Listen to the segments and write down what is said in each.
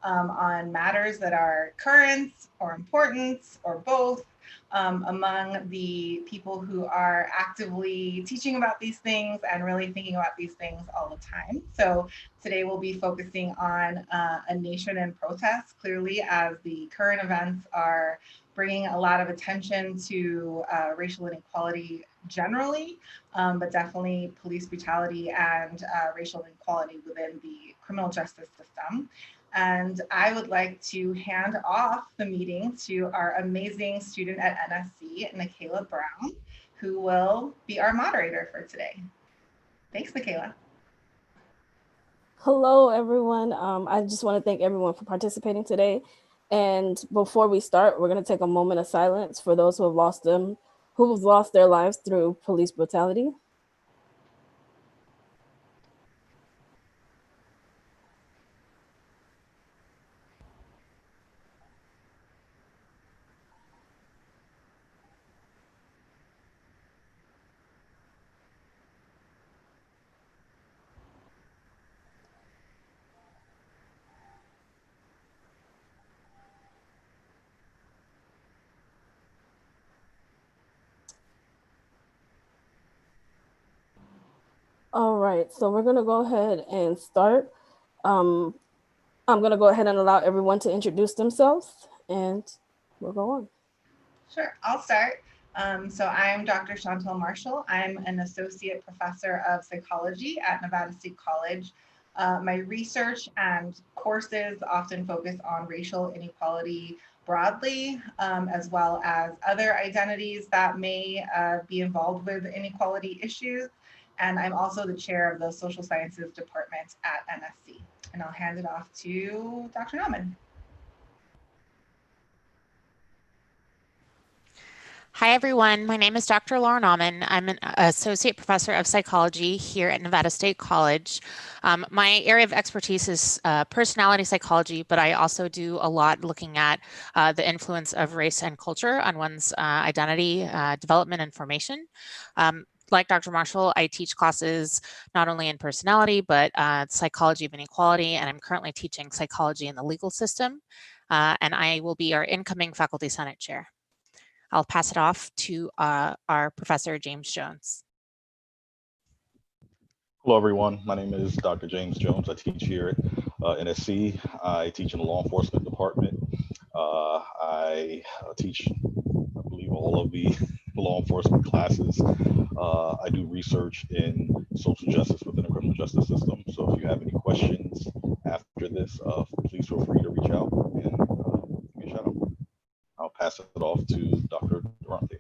on matters that are current or important or both among the people who are actively teaching about these things and really thinking about these things all the time. So today we'll be focusing on a nation in protest, clearly, as the current events are bringing a lot of attention to racial inequality generally, but definitely police brutality and racial inequality within the criminal justice system. And I would like to hand off the meeting to our amazing student at NSC, Nikayla Brown, who will be our moderator for today. Thanks, Nikayla. Hello, everyone. I just want to thank everyone for participating today. And before we start, we're going to take a moment of silence for those who have lost their lives through police brutality. All right, so we're going to go ahead and start. I'm going to go ahead and allow everyone to introduce themselves, and we'll go on. Sure, I'll start. So I'm Dr. Chantel Marshall. I'm an associate professor of psychology at Nevada State College. My research and courses often focus on racial inequality broadly, as well as other identities that may be involved with inequality issues. And I'm also the chair of the social sciences department at NSC. And I'll hand it off to Dr. Nauman. Hi, everyone. My name is Dr. Laura Nauman. I'm an associate professor of psychology here at Nevada State College. My area of expertise is personality psychology, but I also do a lot looking at the influence of race and culture on one's identity, development, and formation. Like Dr. Marshall, I teach classes not only in personality, but psychology of inequality, and I'm currently teaching psychology in the legal system, and I will be our incoming faculty senate chair. I'll pass it off to our professor, James Jones. Hello, everyone. My name is Dr. James Jones. I teach here at NSC. I teach in the law enforcement department. I teach, I believe, all of the law enforcement classes. I do research in social justice within the criminal justice system. So if you have any questions after this, please feel free to reach out and give me a shout out. I'll pass it off to Dr. Durante.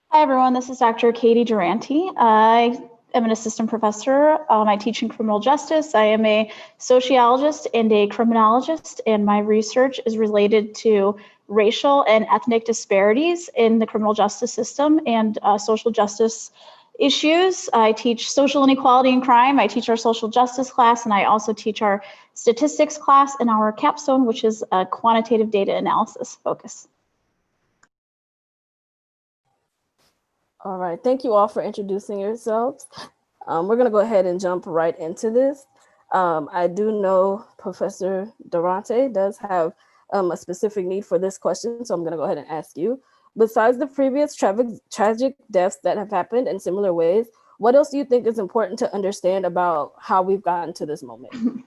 Hi, everyone. This is Dr. Katie Durante. I am an assistant professor. I teach in criminal justice. I am a sociologist and a criminologist, and my research is related to racial and ethnic disparities in the criminal justice system and social justice issues. I teach social inequality and crime. I teach our social justice class, and I also teach our statistics class in our capstone, which is a quantitative data analysis focus. All right, thank you all for introducing yourselves. We're going to go ahead and jump right into this. I do know Professor Durante does have a specific need for this question, so I'm going to go ahead and ask you. Besides the previous tragic deaths that have happened in similar ways, what else do you think is important to understand about how we've gotten to this moment?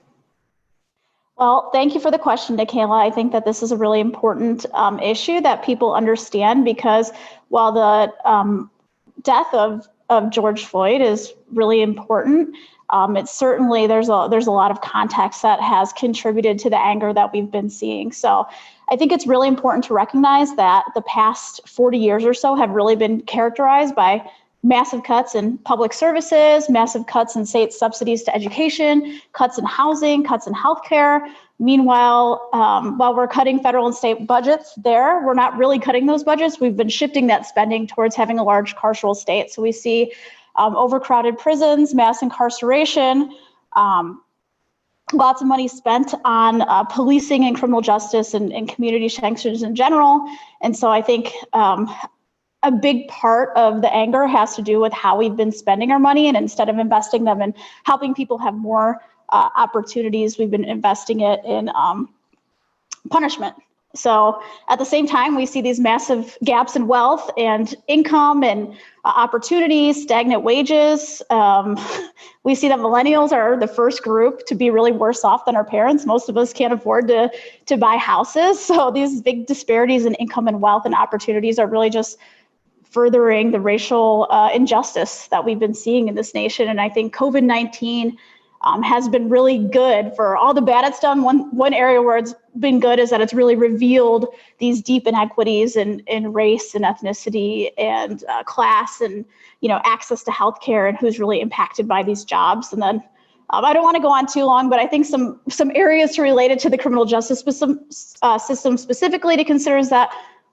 Well, thank you for the question, Nikayla. I think that this is a really important issue that people understand, because while the death of George Floyd is really important, it's certainly there's a lot of context that has contributed to the anger that we've been seeing. So I think it's really important to recognize that the past 40 years or so have really been characterized by massive cuts in public services, massive cuts in state subsidies to education, cuts in housing, cuts in healthcare. Meanwhile, while we're cutting federal and state budgets there, we're not really cutting those budgets. We've been shifting that spending towards having a large carceral state. So we see overcrowded prisons, mass incarceration, lots of money spent on policing and criminal justice and community sanctions in general. And so I think a big part of the anger has to do with how we've been spending our money, and instead of investing them in helping people have more opportunities, we've been investing it in punishment. So at the same time, we see these massive gaps in wealth and income and opportunities, stagnant wages. We see that millennials are the first group to be really worse off than our parents. Most of us can't afford to buy houses. So these big disparities in income and wealth and opportunities are really just furthering the racial injustice that we've been seeing in this nation. And I think COVID-19 has been really good for all the bad it's done. One area where it's been good is that it's really revealed these deep inequities in race and ethnicity and class and, you know, access to healthcare and who's really impacted by these jobs. And then I don't want to go on too long, but I think some areas related to the criminal justice system specifically to consider is that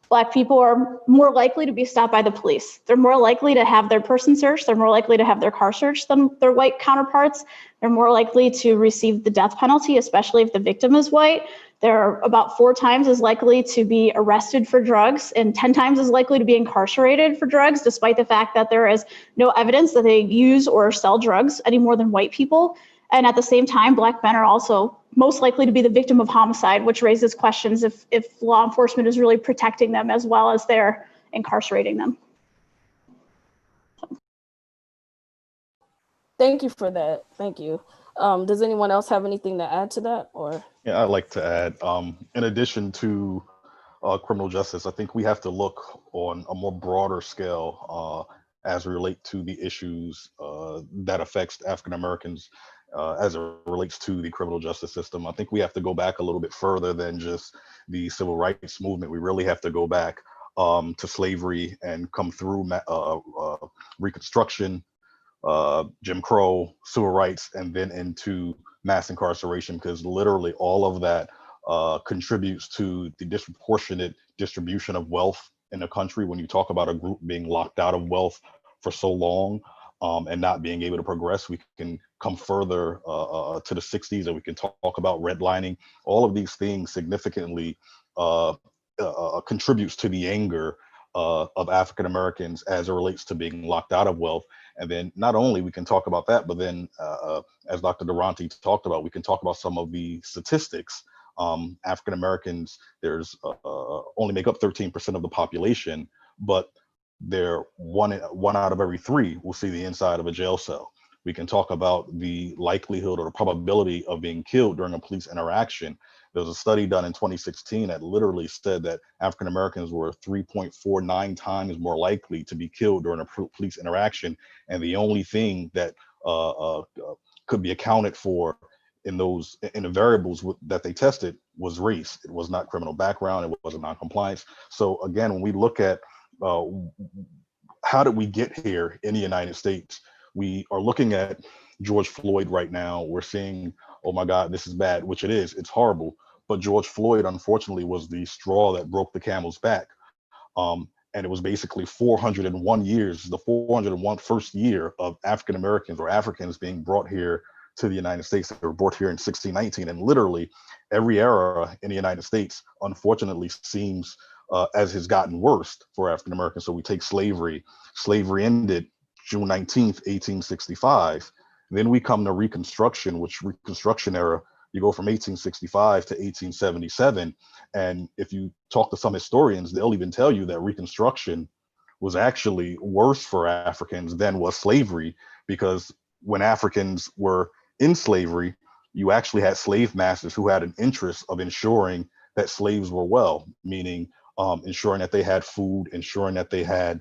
Black people are more likely to be stopped by the police. They're more likely to have their person searched. They're more likely to have their car searched than their white counterparts. They're more likely to receive the death penalty, especially if the victim is white. They're about 4 times as likely to be arrested for drugs and 10 times as likely to be incarcerated for drugs, despite the fact that there is no evidence that they use or sell drugs any more than white people. And at the same time, Black men are also most likely to be the victim of homicide, which raises questions if law enforcement is really protecting them as well as they're incarcerating them. Thank you for that. Thank you. Does anyone else have anything to add to that? Or Yeah, I'd like to add, in addition to criminal justice, I think we have to look on a more broader scale as relate to the issues that affects African Americans as it relates to the criminal justice system. I think we have to go back a little bit further than just the civil rights movement. We really have to go back to slavery and come through Reconstruction, Jim Crow, civil rights, and then into mass incarceration, because literally all of that contributes to the disproportionate distribution of wealth in the country. When you talk about a group being locked out of wealth for so long and not being able to progress, we can come further to the 60s, and we can talk about redlining. All of these things significantly contributes to the anger of African Americans as it relates to being locked out of wealth. And then not only we can talk about that, but then as Dr. Durante talked about, we can talk about some of the statistics. African Americans, there's only make up 13% of the population, but they're one out of every 3 will see the inside of a jail cell. We can talk about the likelihood or the probability of being killed during a police interaction. There was a study done in 2016 that literally said that African Americans were 3.49 times more likely to be killed during a police interaction. And the only thing that could be accounted for in the variables that they tested was race. It was not criminal background. It wasn't non-compliance. So again, when we look at how did we get here in the United States, we are looking at George Floyd right now. We're seeing, oh my God, this is bad, which it is. It's horrible. But George Floyd, unfortunately, was the straw that broke the camel's back. And it was basically 401 years, the 401 first year of African Americans or Africans being brought here to the United States. They were brought here in 1619. And literally every era in the United States, unfortunately, seems as has gotten worse for African Americans. So we take slavery. Slavery ended June 19th, 1865. Then we come to Reconstruction, which Reconstruction era, you go from 1865 to 1877. And if you talk to some historians, they'll even tell you that Reconstruction was actually worse for Africans than was slavery, because when Africans were in slavery, you actually had slave masters who had an interest of ensuring that slaves were well, meaning ensuring that they had food, ensuring that they had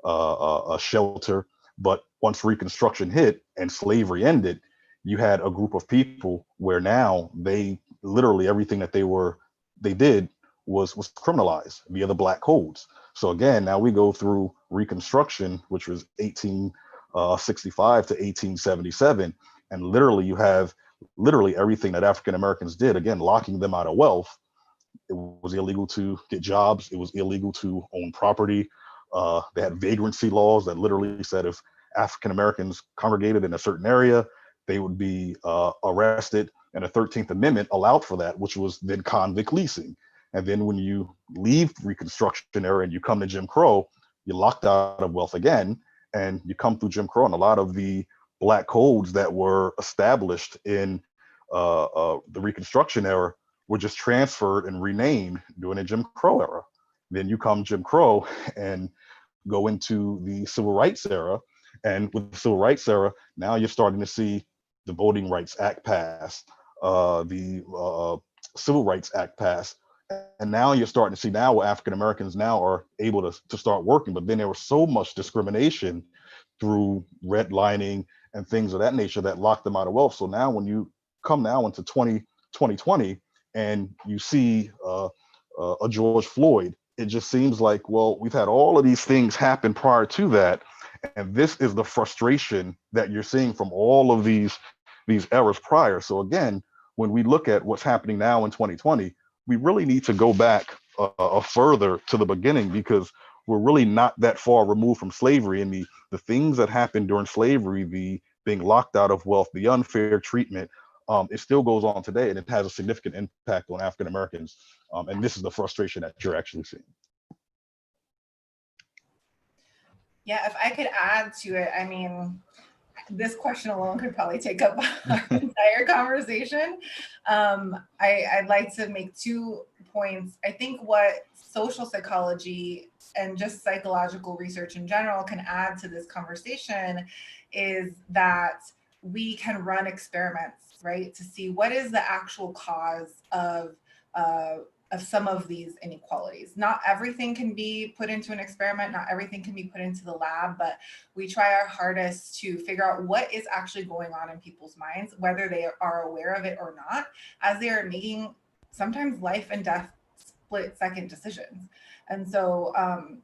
a shelter. But once Reconstruction hit and slavery ended, you had a group of people where now they literally everything that they did was criminalized via the black codes. So again, now we go through Reconstruction, which was 1865 to 1877, and literally you have everything that African Americans did, again, locking them out of wealth. It was illegal to get jobs. It was illegal to own property. They had vagrancy laws that literally said if African Americans congregated in a certain area, they would be arrested. And the 13th Amendment allowed for that, which was then convict leasing. And then when you leave Reconstruction era and you come to Jim Crow, you're locked out of wealth again, and you come through Jim Crow, and a lot of the black codes that were established in the Reconstruction era were just transferred and renamed during the Jim Crow era. Then you come Jim Crow and go into the Civil Rights era. And with the Civil Rights era, now you're starting to see the Voting Rights Act passed, the Civil Rights Act passed. And now you're starting to see now where African Americans now are able to start working. But then there was so much discrimination through redlining and things of that nature that locked them out of wealth. So now when you come now into 2020 and you see a George Floyd, it just seems like, well, we've had all of these things happen prior to that. And this is the frustration that you're seeing from all of these eras prior. So again, when we look at what's happening now in 2020, we really need to go back further to the beginning, because we're really not that far removed from slavery. And the things that happened during slavery, the being locked out of wealth, the unfair treatment, it still goes on today, and it has a significant impact on African Americans. And this is the frustration that you're actually seeing. Yeah, if I could add to it, I mean, this question alone could probably take up our entire conversation. I'd like to make 2 points. I think what social psychology and just psychological research in general can add to this conversation is that we can run experiments, right, to see what is the actual cause of some of these inequalities. Not everything can be put into an experiment, not everything can be put into the lab, but we try our hardest to figure out what is actually going on in people's minds, whether they are aware of it or not, as they are making sometimes life and death split-second decisions. And so,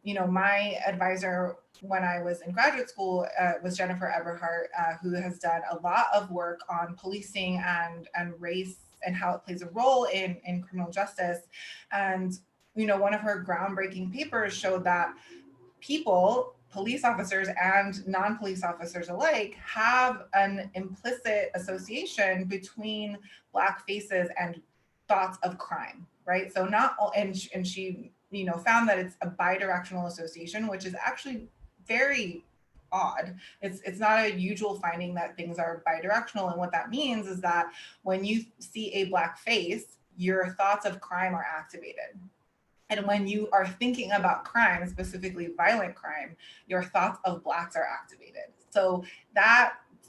my advisor when I was in graduate school was Jennifer Eberhardt, who has done a lot of work on policing and race and how it plays a role in criminal justice. And, one of her groundbreaking papers showed that people, police officers and non-police officers alike, have an implicit association between Black faces and thoughts of crime, right? So and she, found that it's a bidirectional association, which is actually very odd. It's not a usual finding that things are bidirectional. And what that means is that when you see a Black face, your thoughts of crime are activated. And when you are thinking about crime, specifically violent crime, your thoughts of Blacks are activated. So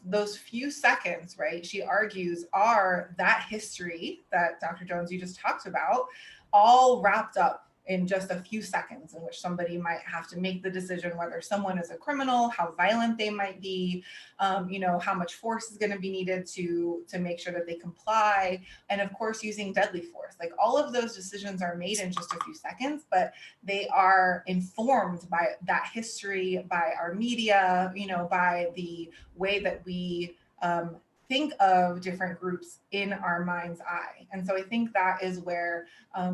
those few seconds, right, she argues, are that history that Dr. Jones, you just talked about, all wrapped up in just a few seconds, in which somebody might have to make the decision whether someone is a criminal, how violent they might be, how much force is going to be needed to make sure that they comply, and of course using deadly force. Like, all of those decisions are made in just a few seconds, but they are informed by that history, by our media, by the way that we think of different groups in our mind's eye. And so I think that is where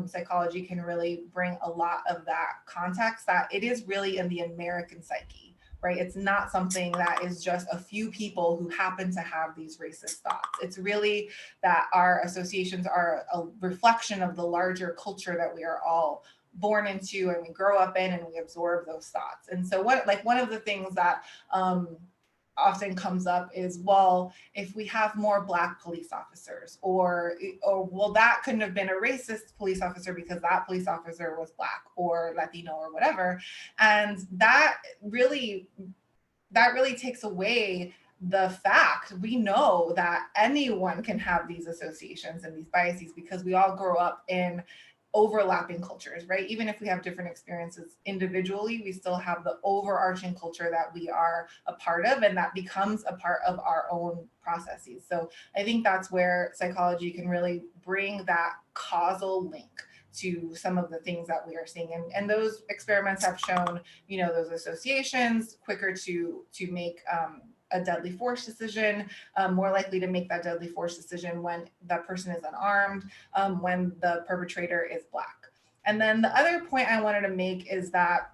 psychology can really bring a lot of that context, that it is really in the American psyche, right? It's not something that is just a few people who happen to have these racist thoughts. It's really that our associations are a reflection of the larger culture that we are all born into and we grow up in, and we absorb those thoughts. And so one of the things that often comes up is, well, if we have more Black police officers, or well, that couldn't have been a racist police officer because that police officer was Black or Latino or whatever. And that really takes away the fact, we know that anyone can have these associations and these biases because we all grow up in overlapping cultures, right? Even if we have different experiences individually, we still have the overarching culture that we are a part of, and that becomes a part of our own processes. So I think that's where psychology can really bring that causal link to some of the things that we are seeing. And those experiments have shown, those associations quicker to make a deadly force decision, more likely to make that deadly force decision when that person is unarmed, when the perpetrator is Black. And then the other point I wanted to make is that,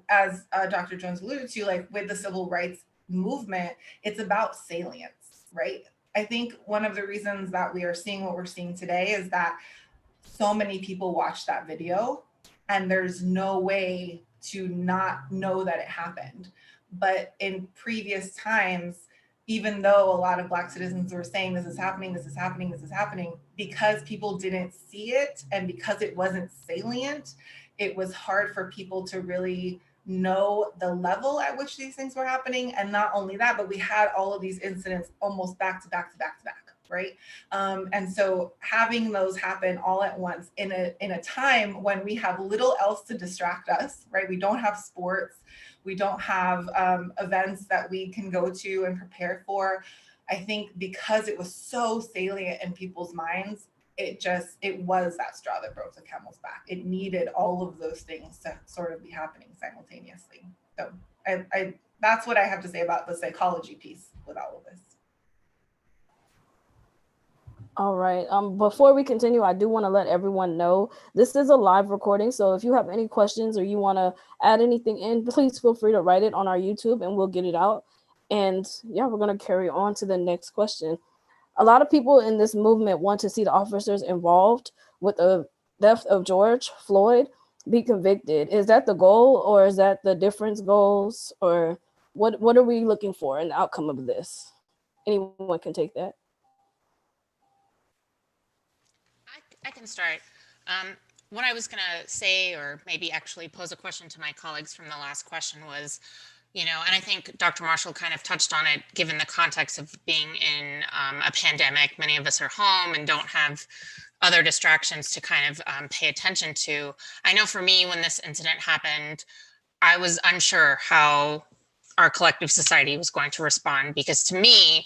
as Dr. Jones alluded to, like with the civil rights movement, it's about salience, right? I think one of the reasons that we are seeing what we're seeing today is that so many people watched that video, and there's no way to not know that it happened. But in previous times, even though a lot of Black citizens were saying this is happening, this is happening, this is happening, because people didn't see it and because it wasn't salient, it was hard for people to really know the level at which these things were happening. And not only that, but we had all of these incidents almost back to back to back to back, right? And so having those happen all at once in a time when we have little else to distract us, right? We don't have sports, we don't have events that we can go to and prepare for. I think because it was so salient in people's minds, it was that straw that broke the camel's back. It needed all of those things to sort of be happening simultaneously. So I that's what I have to say about the psychology piece with all of this. All right. Before we continue, I do want to let everyone know this is a live recording. So if you have any questions or you want to add anything in, please feel free to write it on our YouTube and we'll get it out. And yeah, we're going to carry on to the next question. A lot of people in this movement want to see the officers involved with the death of George Floyd be convicted. Is that the goal, or is that the difference goals, or what are we looking for in the outcome of this? Anyone can take that. I can start. What I was going to say, or maybe actually pose a question to my colleagues from the last question was, and I think Dr. Marshall kind of touched on it, given the context of being in a pandemic. Many of us are home and don't have other distractions to kind of pay attention to. I know for me, when this incident happened, I was unsure how our collective society was going to respond, because to me,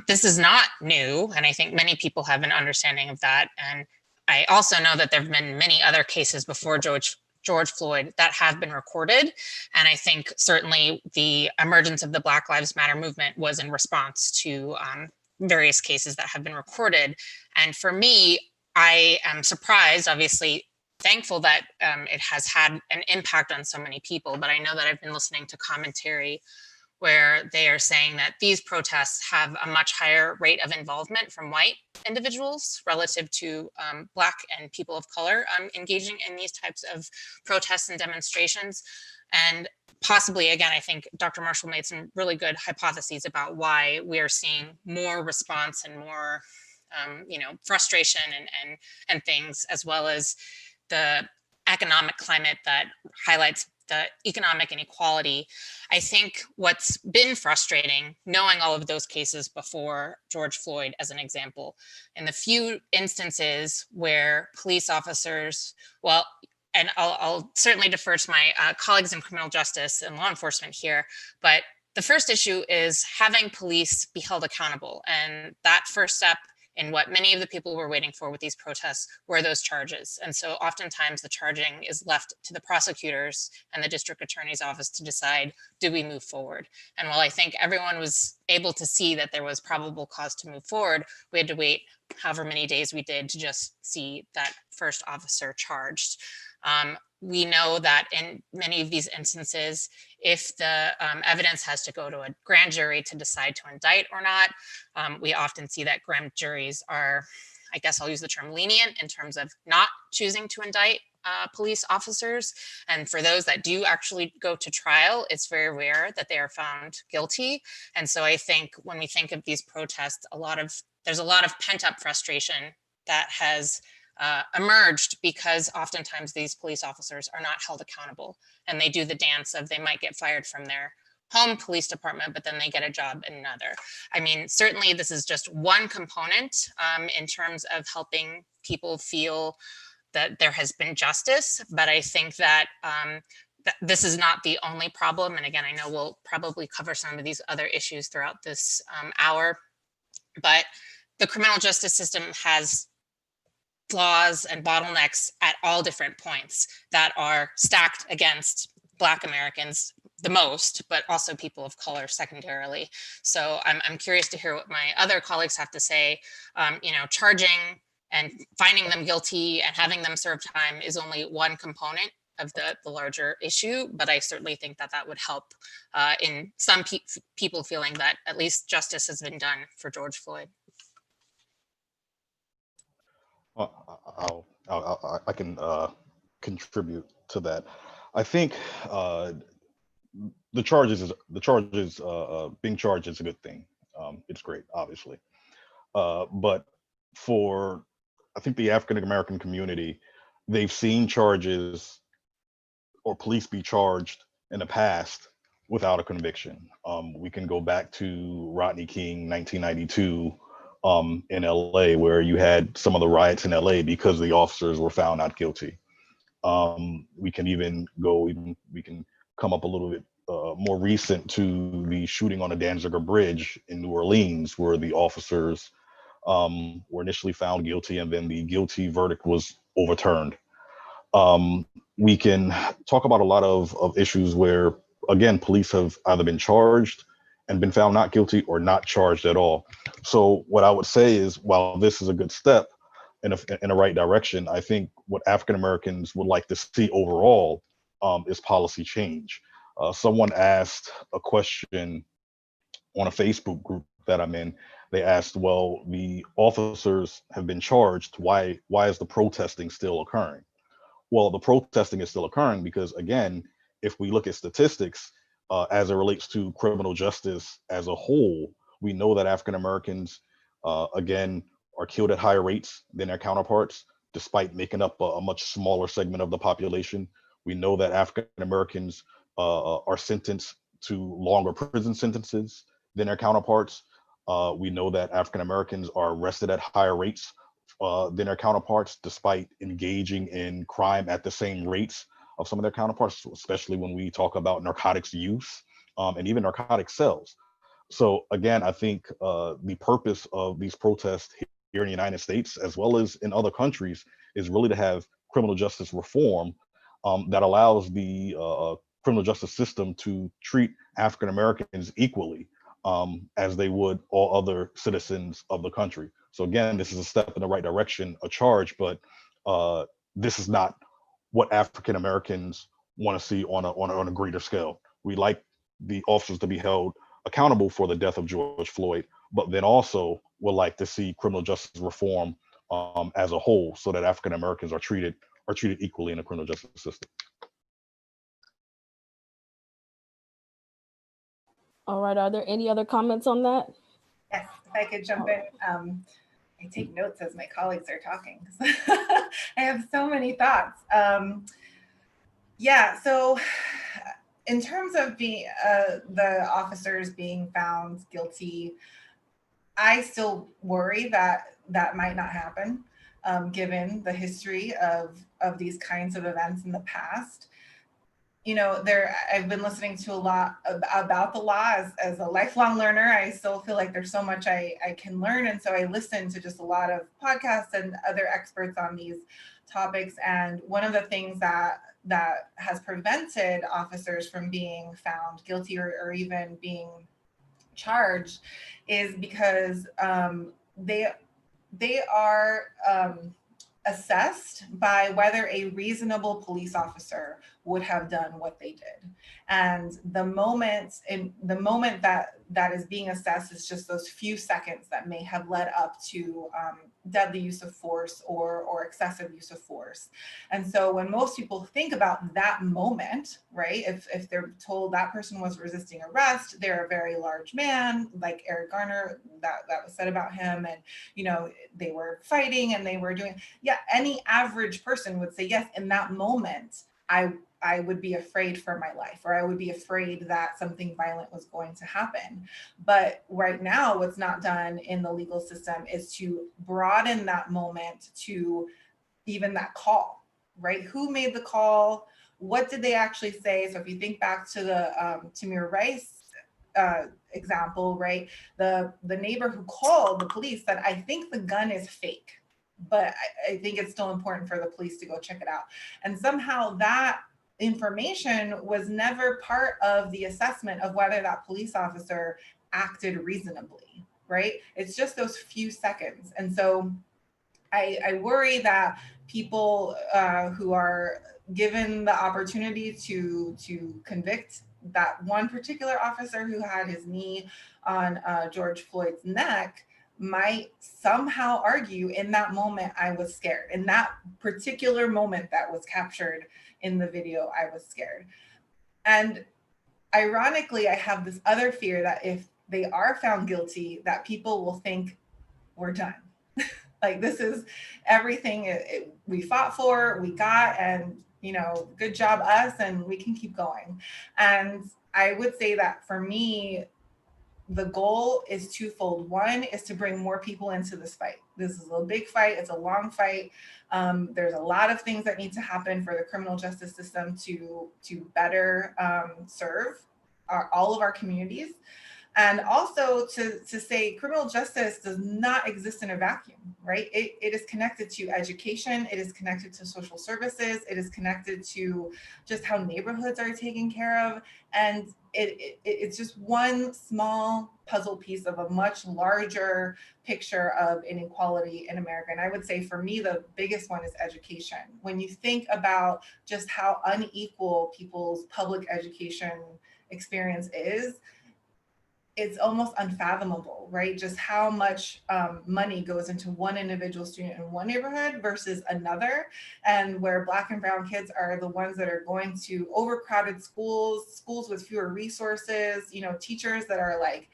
this is not new. And I think many people have an understanding of that. And I also know that there have been many other cases before George Floyd that have been recorded. And I think certainly the emergence of the Black Lives Matter movement was in response to various cases that have been recorded. And for me, I am surprised, obviously, thankful that it has had an impact on so many people. But I know that I've been listening to commentary where they are saying that these protests have a much higher rate of involvement from white individuals relative to Black and people of color engaging in these types of protests and demonstrations. And possibly, again, I think Dr. Marshall made some really good hypotheses about why we are seeing more response and more frustration and things, as well as the economic climate that highlights the economic inequality. I think what's been frustrating, knowing all of those cases before George Floyd as an example, in the few instances where police officers, well, and I'll certainly defer to my colleagues in criminal justice and law enforcement here, but the first issue is having police be held accountable. And that first step in what many of the people were waiting for with these protests were those charges. And so oftentimes the charging is left to the prosecutors and the district attorney's office to decide, do we move forward? And while I think everyone was able to see that there was probable cause to move forward, we had to wait however many days we did to just see that first officer charged. We know that in many of these instances, if the evidence has to go to a grand jury to decide to indict or not, we often see that grand juries are, I guess I'll use the term lenient in terms of not choosing to indict police officers. And for those that do actually go to trial, it's very rare that they are found guilty. And so I think when we think of these protests, there's a lot of pent-up frustration that has emerged because oftentimes these police officers are not held accountable, and they do the dance of they might get fired from their home police department, but then they get a job in another. I mean, certainly this is just one component in terms of helping people feel that there has been justice, but I think that this is not the only problem. And again, I know we'll probably cover some of these other issues throughout this hour, but the criminal justice system has flaws and bottlenecks at all different points that are stacked against Black Americans the most, but also people of color secondarily. So I'm curious to hear what my other colleagues have to say. Charging and finding them guilty and having them serve time is only one component of the larger issue, but I certainly think that would help in some people feeling that at least justice has been done for George Floyd. I can contribute to that. I think the charges being charged is a good thing. It's great, obviously. But for, I think, the African American community, they've seen charges or police be charged in the past without a conviction. We can go back to Rodney King, 1992, in LA, where you had some of the riots in LA because the officers were found not guilty. We can even we can come up a little bit more recent to the shooting on the Danziger Bridge in New Orleans, where the officers were initially found guilty and then the guilty verdict was overturned. We can talk about a lot of issues where, again, police have either been charged and been found not guilty or not charged at all. So what I would say is, while this is a good step in the right direction, I think what African Americans would like to see overall is policy change. Someone asked a question on a Facebook group that I'm in. They asked, well, the officers have been charged. Why is the protesting still occurring? Well, the protesting is still occurring because, again, if we look at statistics as it relates to criminal justice as a whole, we know that African Americans, again, are killed at higher rates than their counterparts, despite making up a much smaller segment of the population. We know that African Americans are sentenced to longer prison sentences than their counterparts. We know that African Americans are arrested at higher rates than their counterparts, despite engaging in crime at the same rates of some of their counterparts, especially when we talk about narcotics use and even narcotic sales. So again, I think the purpose of these protests here in the United States, as well as in other countries, is really to have criminal justice reform that allows the criminal justice system to treat African Americans equally as they would all other citizens of the country. So again, this is a step in the right direction, a charge, but this is not what African Americans want to see on a greater scale. We like the officers to be held accountable for the death of George Floyd, but then also would like to see criminal justice reform as a whole, so that African Americans are treated equally in the criminal justice system. All right, are there any other comments on that? Yes, if I could jump in. I take notes as my colleagues are talking. I have so many thoughts. Yeah, so in terms of the officers being found guilty, I still worry that that might not happen, given the history of these kinds of events in the past. You know, I've been listening to a lot about the law as a lifelong learner. I still feel like there's so much I can learn. And so I listen to just a lot of podcasts and other experts on these topics. And one of the things that has prevented officers from being found guilty or even being charged is because they are assessed by whether a reasonable police officer would have done what they did. And the moment that is being assessed is just those few seconds that may have led up to deadly use of force or excessive use of force. And so when most people think about that moment, right, if they're told that person was resisting arrest, they're a very large man, like Eric Garner, that was said about him, and you know, they were fighting and they were doing, yeah, any average person would say, yes, in that moment, I would be afraid for my life, or I would be afraid that something violent was going to happen. But right now, what's not done in the legal system is to broaden that moment to even that call, right? Who made the call? What did they actually say? So if you think back to the Tamir Rice example, right? The neighbor who called the police said, I think the gun is fake, but I think it's still important for the police to go check it out. And somehow that information was never part of the assessment of whether that police officer acted reasonably, right? It's just those few seconds. And so I worry that people who are given the opportunity to convict that one particular officer who had his knee on George Floyd's neck might somehow argue, in that moment, I was scared. In that particular moment that was captured in the video, I was scared. And ironically, I have this other fear that if they are found guilty, that people will think we're done. Like, this is everything we fought for, we got, and, you know, good job us, and we can keep going. And I would say that for me, the goal is twofold. One is to bring more people into this fight. This is a big fight. It's a long fight. There's a lot of things that need to happen for the criminal justice system to better serve all of our communities. And also to say criminal justice does not exist in a vacuum, right? It is connected to education. It is connected to social services. It is connected to just how neighborhoods are taken care of. And it's just one small puzzle piece of a much larger picture of inequality in America. And I would say for me, the biggest one is education. When you think about just how unequal people's public education experience is, it's almost unfathomable, right? Just how much money goes into one individual student in one neighborhood versus another, and where Black and brown kids are the ones that are going to overcrowded schools with fewer resources, you know, teachers that are like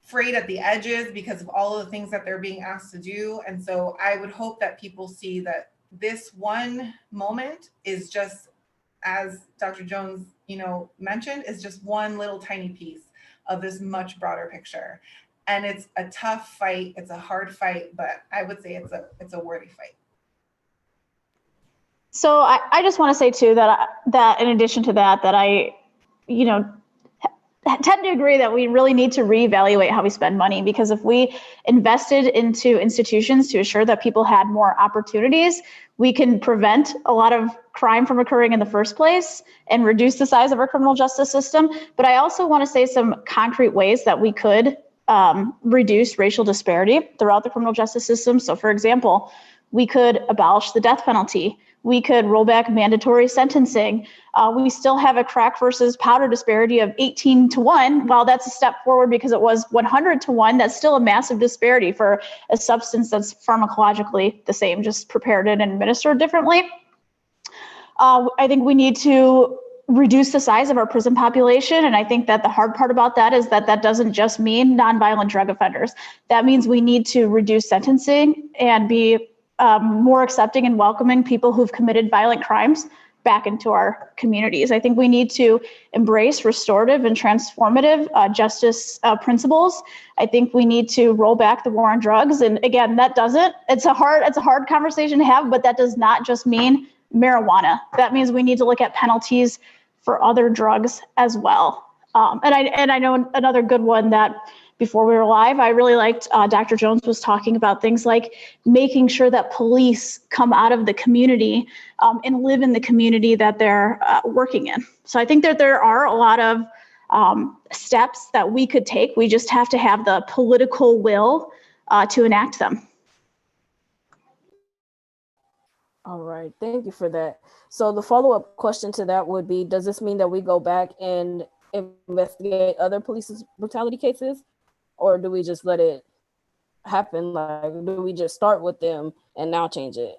frayed at the edges because of all of the things that they're being asked to do. And so I would hope that people see that this one moment is just, as Dr. Jones, you know, mentioned, is just one little tiny piece of this much broader picture. And it's a tough fight, it's a hard fight, but I would say it's a worthy fight. So I just want to say too that in addition to that I, you know, tend to agree that we really need to reevaluate how we spend money, because if we invested into institutions to assure that people had more opportunities, we can prevent a lot of crime from occurring in the first place and reduce the size of our criminal justice system. But I also want to say some concrete ways that we could reduce racial disparity throughout the criminal justice system. So for example, we could abolish the death penalty. We could roll back mandatory sentencing. We still have a crack versus powder disparity of 18-1. While that's a step forward because it was 100-1, that's still a massive disparity for a substance that's pharmacologically the same, just prepared and administered differently. I think we need to reduce the size of our prison population. And I think that the hard part about that is that doesn't just mean nonviolent drug offenders. That means we need to reduce sentencing and be more accepting and welcoming people who've committed violent crimes back into our communities. I think we need to embrace restorative and transformative justice principles. I think we need to roll back the war on drugs. And again, it's a hard conversation to have, but that does not just mean marijuana. That means we need to look at penalties for other drugs as well. And I know another good one that before we were live, I really liked Dr. Jones was talking about things like making sure that police come out of the community and live in the community that they're working in. So I think that there are a lot of steps that we could take. We just have to have the political will to enact them. All right, thank you for that. So the follow-up question to that would be, does this mean that we go back and investigate other police brutality cases? Or do we just let it happen? Like, do we just start with them and now change it?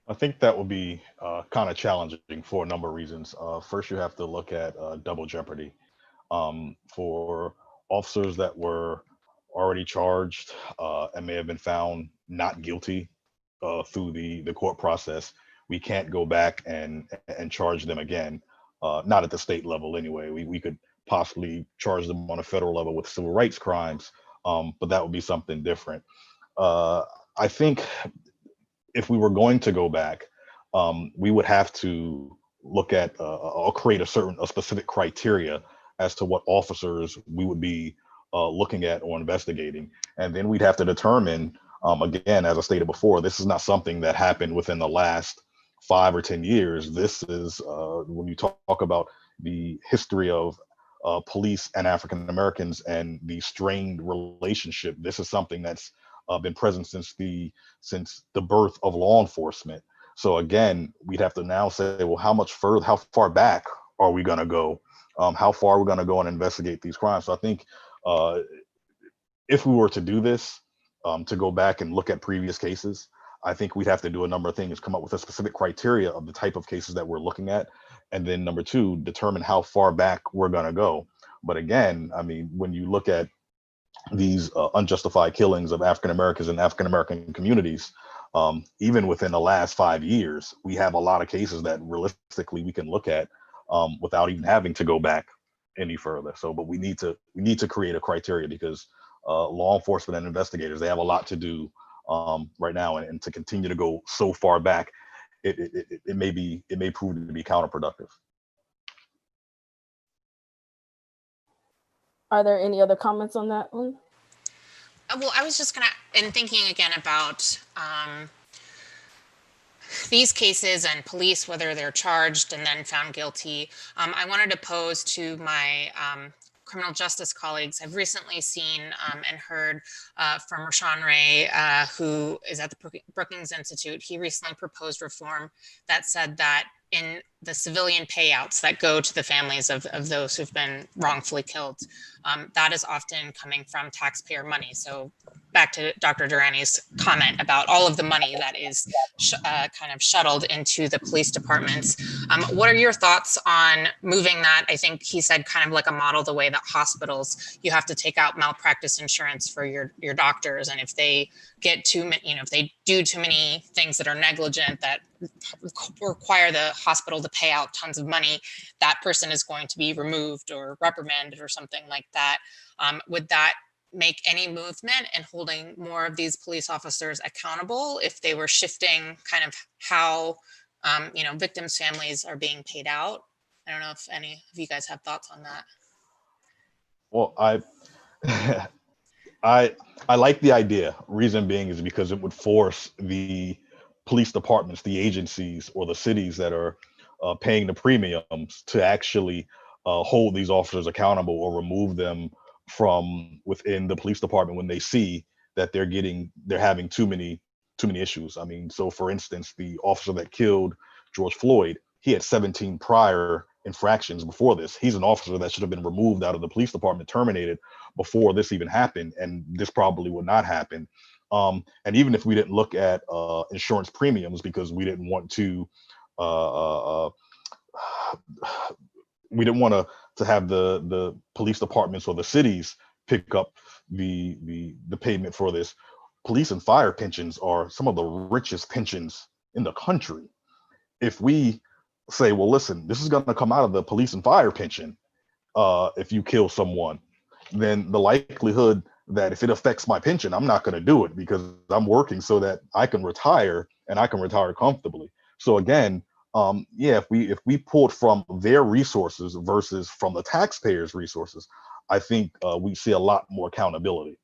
I think that would be kind of challenging for a number of reasons. First, you have to look at double jeopardy. For officers that were already charged and may have been found not guilty through the court process, we can't go back and charge them again, not at the state level anyway. We could possibly charge them on a federal level with civil rights crimes, but that would be something different. I think if we were going to go back, we would have to look at or create a specific criteria as to what officers we would be looking at or investigating. And then we'd have to determine, again, as I stated before, this is not something that happened within the last 5 or 10 years. This is when you talk about the history of police and African Americans and the strained relationship. This is something that's been present since the birth of law enforcement. So again, we'd have to now say, well, how far back are we going to go? How far are we going to go and investigate these crimes? So I think if we were to do this, to go back and look at previous cases, I think we'd have to do a number of things, come up with a specific criteria of the type of cases that we're looking at, And then number two, determine how far back we're going to go. But again, I mean, when you look at these unjustified killings of African Americans and African American communities, even within the last 5 years, we have a lot of cases that realistically we can look at without even having to go back any further. So, but we need to create a criteria, because law enforcement and investigators, they have a lot to do right now, and to continue to go so far back, it may prove to be counterproductive. Are there any other comments on that one? Well, I was just in thinking again about these cases and police, whether they're charged and then found guilty. I wanted to pose to my criminal justice colleagues. I've recently seen and heard from Rashawn Ray, who is at the Brookings Institute. He recently proposed reform that said that in the civilian payouts that go to the families of those who've been wrongfully killed, that is often coming from taxpayer money. So back to Dr. Durani's comment about all of the money that is kind of shuttled into the police departments. What are your thoughts on moving that? I think he said kind of like a model the way that hospitals, you have to take out malpractice insurance for your doctors. And if they get if they do too many things that are negligent that require the hospital to pay out tons of money, that person is going to be removed or reprimanded or something like that. Would that make any movement in holding more of these police officers accountable if they were shifting kind of how victims' families are being paid out? I don't know if any of you guys have thoughts on that. Well, I like the idea. Reason being is because it would force the police departments, the agencies, or the cities that are paying the premiums to actually hold these officers accountable or remove them from within the police department when they see that they're having too many issues. I mean, so for instance, the officer that killed George Floyd, he had 17 prior infractions before this. He's an officer that should have been removed out of the police department, terminated before this even happened, and this probably would not happen. And even if we didn't look at insurance premiums, because we didn't want to to have the police departments or the cities pick up the payment for this. Police and fire pensions are some of the richest pensions in the country. If we say, well, listen, this is going to come out of the police and fire pension, if you kill someone, then the likelihood that if it affects my pension, I'm not going to do it, because I'm working so that I can retire, and I can retire comfortably. So again, if we pulled from their resources versus from the taxpayers' resources, I think we see a lot more accountability.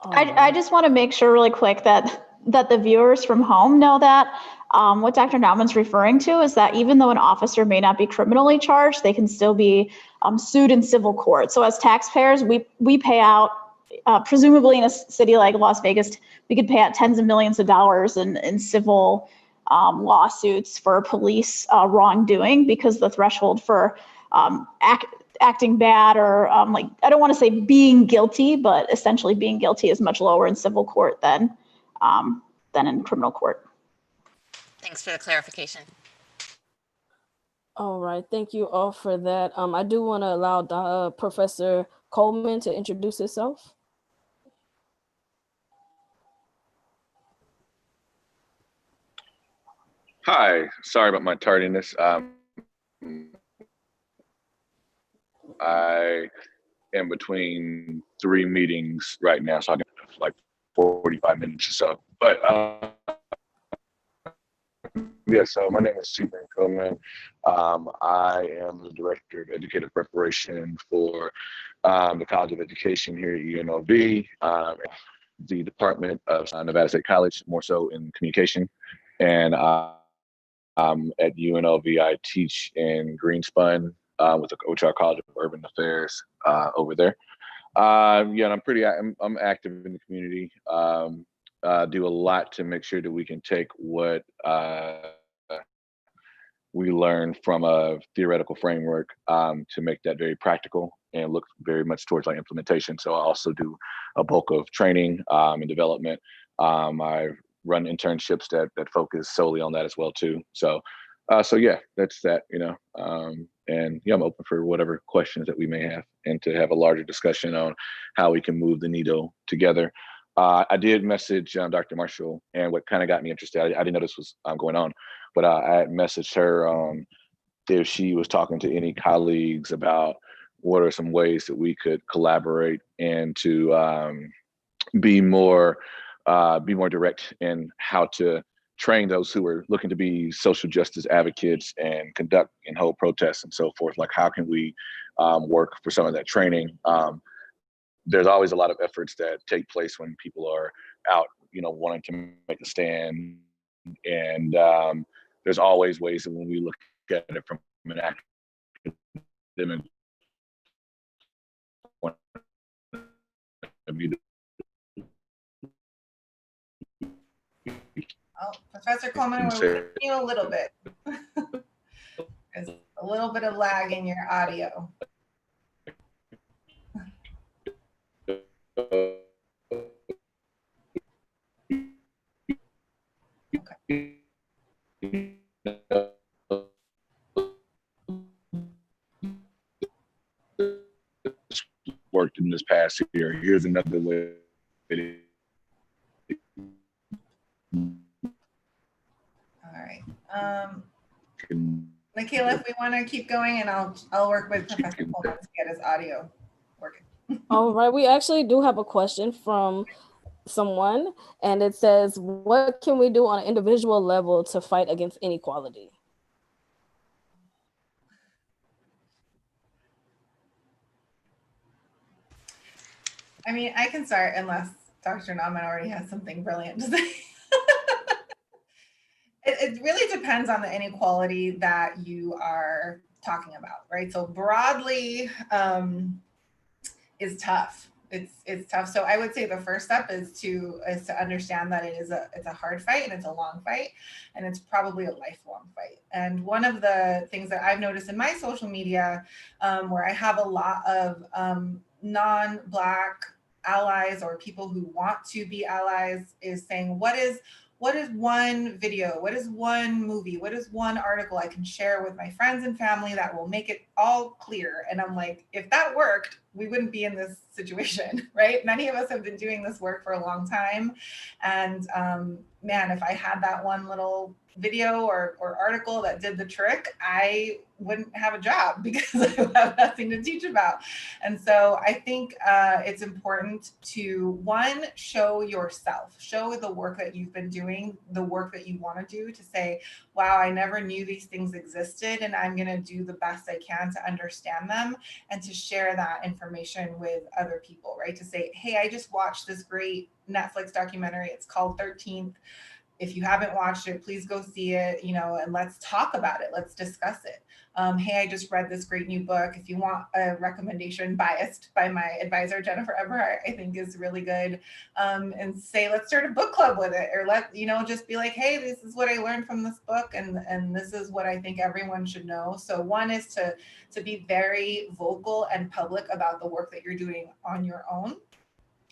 I just want to make sure really quick that the viewers from home know that what Dr. Naumann's referring to is that even though an officer may not be criminally charged, they can still be sued in civil court. So as taxpayers, we pay out, presumably in a city like Las Vegas, we could pay out tens of millions of dollars in civil lawsuits for police wrongdoing, because the threshold for acting bad or I don't want to say being guilty, but essentially being guilty is much lower in civil court than in criminal court. Thanks for the clarification. All right, thank you all for that. I do want to allow Professor Coleman to introduce himself. Hi, sorry about my tardiness. I am between 3 meetings right now, so I have like 45 minutes or so. But yeah, so my name is Stephen Coleman. I am the Director of Educative Preparation for the College of Education here at UNLV, the Department of Nevada State College, more so in communication. And at UNLV, I teach in Greenspun with the OCHR College of Urban Affairs over there. And I'm active in the community. Do a lot to make sure that we can take what we learn from a theoretical framework to make that very practical and look very much towards like implementation. So I also do a bulk of training and development. I run internships that focus solely on that as well too. So So yeah, that's that, and I'm open for whatever questions that we may have and to have a larger discussion on how we can move the needle together. I did message Dr. Marshall, and what kind of got me interested, I didn't know this was going on, but I had messaged her if she was talking to any colleagues about what are some ways that we could collaborate and to be more direct in how to train those who are looking to be social justice advocates and conduct and hold protests and so forth. Like, how can we work for some of that training? There's always a lot of efforts that take place when people are out, wanting to make a stand. And there's always ways that when we look at it from an academic point of view. Oh, Professor Coleman, we're losing you a little bit. There's a little bit of lag in your audio. Okay. Worked in this past year. Here's another way. All right. Michaela, if we want to keep going, and I'll work with Professor Coleman to get his audio working. All right, we actually do have a question from someone, and it says, what can we do on an individual level to fight against inequality? I mean, I can start unless Dr. Nauman already has something brilliant to say. It really depends on the inequality that you are talking about, right? So broadly is tough. It's tough. So I would say the first step is to understand that it's a hard fight and it's a long fight, and it's probably a lifelong fight. And one of the things that I've noticed in my social media, where I have a lot of non-Black allies or people who want to be allies, is saying, what is one video, what is one movie, what is one article I can share with my friends and family that will make it all clear? And I'm like, if that worked, we wouldn't be in this situation, right? Many of us have been doing this work for a long time. And man, if I had that one little video or article that did the trick, I wouldn't have a job because I would have nothing to teach about. And so I think it's important to, one, show yourself, show the work that you've been doing, the work that you want to do, to say, wow, I never knew these things existed, and I'm going to do the best I can to understand them, and to share that information with other people, right? To say, hey, I just watched this great Netflix documentary. It's called 13th. If you haven't watched it, please go see it, and let's talk about it. Let's discuss it. Hey, I just read this great new book. If you want a recommendation biased by my advisor, Jennifer Eberhardt, I think is really good. And say, let's start a book club with it, or just be like, hey, this is what I learned from this book, and this is what I think everyone should know. So one is to be very vocal and public about the work that you're doing on your own.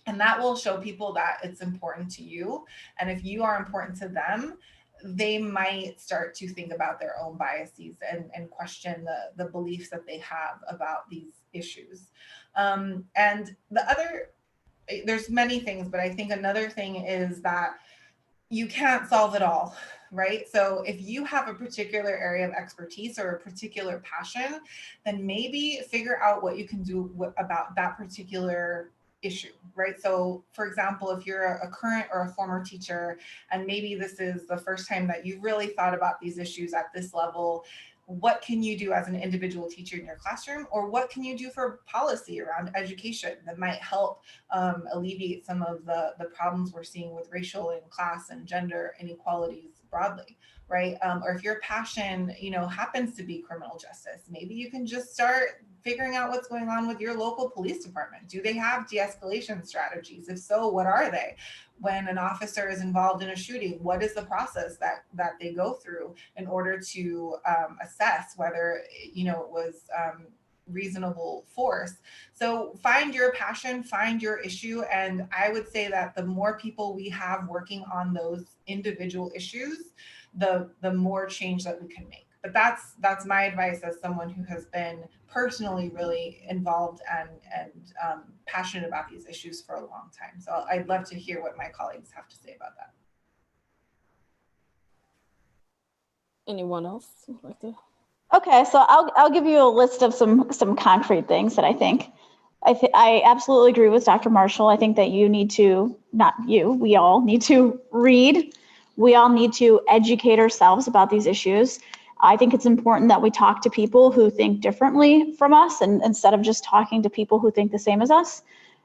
And that will show people that it's important to you. And if you are important to them, they might start to think about their own biases and question the beliefs that they have about these issues. And there's many things, but I think another thing is that you can't solve it all, right? So if you have a particular area of expertise or a particular passion, then maybe figure out what you can do about that particular issue, right? So for example, if you're a current or a former teacher, and maybe this is the first time that you've really thought about these issues at this level, what can you do as an individual teacher in your classroom? Or what can you do for policy around education that might help alleviate some of the problems we're seeing with racial and class and gender inequalities broadly, right? Or if your passion, happens to be criminal justice, maybe you can just start figuring out what's going on with your local police department. Do they have de-escalation strategies? If so, what are they? When an officer is involved in a shooting, what is the process that they go through in order to assess whether it was reasonable force? So find your passion, find your issue, and I would say that the more people we have working on those individual issues, the more change that we can make. But that's my advice as someone who has been personally really involved and passionate about these issues for a long time. So I'd love to hear what my colleagues have to say about that. Anyone else would like to? Okay, so I'll give you a list of some concrete things that I think. I absolutely agree with Dr. Marshall. I think that you need to, not you, we all need to read. We all need to educate ourselves about these issues. I think it's important that we talk to people who think differently from us, and instead of just talking to people who think the same as us.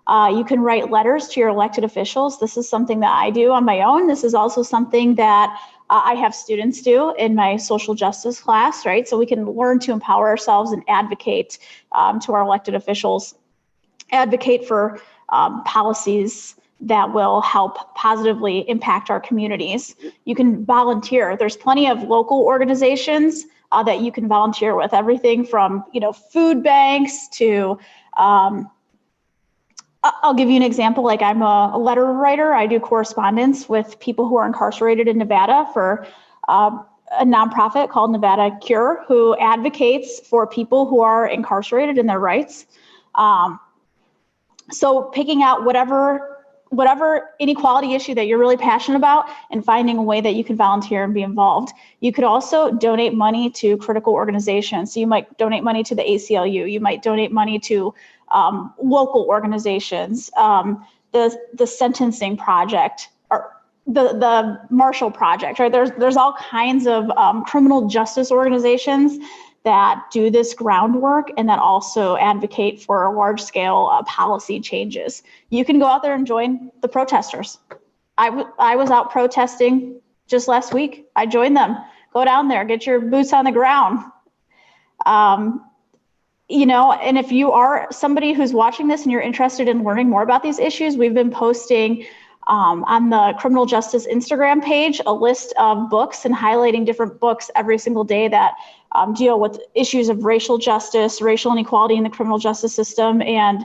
You can write letters to your elected officials. This is something that I do on my own. This is also something that I have students do in my social justice class, right? So we can learn to empower ourselves and advocate to our elected officials, advocate for policies that will help positively impact our communities. You can volunteer. There's plenty of local organizations that you can volunteer with, everything from, food banks to, I'll give you an example. Like, I'm a letter writer. I do correspondence with people who are incarcerated in Nevada for a nonprofit called Nevada Cure, who advocates for people who are incarcerated in their rights. So picking out whatever inequality issue that you're really passionate about and finding a way that you can volunteer and be involved. You could also donate money to critical organizations. So you might donate money to the ACLU. You might donate money to local organizations, the Sentencing Project, or the Marshall Project, right? There's all kinds of criminal justice organizations that do this groundwork and that also advocate for large scale policy changes. You can go out there and join the protesters. I was out protesting just last week. I joined them. Go down there, get your boots on the ground. And if you are somebody who's watching this and you're interested in learning more about these issues, we've been posting on the Criminal Justice Instagram page a list of books and highlighting different books every single day that deal with issues of racial justice, racial inequality in the criminal justice system, and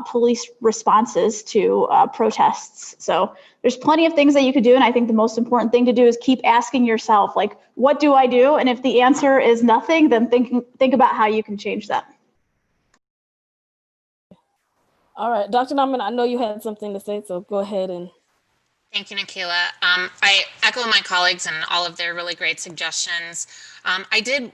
police responses to protests. So there's plenty of things that you could do, and I think the most important thing to do is keep asking yourself, like, what do I do? And if the answer is nothing, then think about how you can change that. All right, Dr. Nauman, I know you had something to say, so go ahead and. Thank you, Nikayla. I echo my colleagues and all of their really great suggestions. I did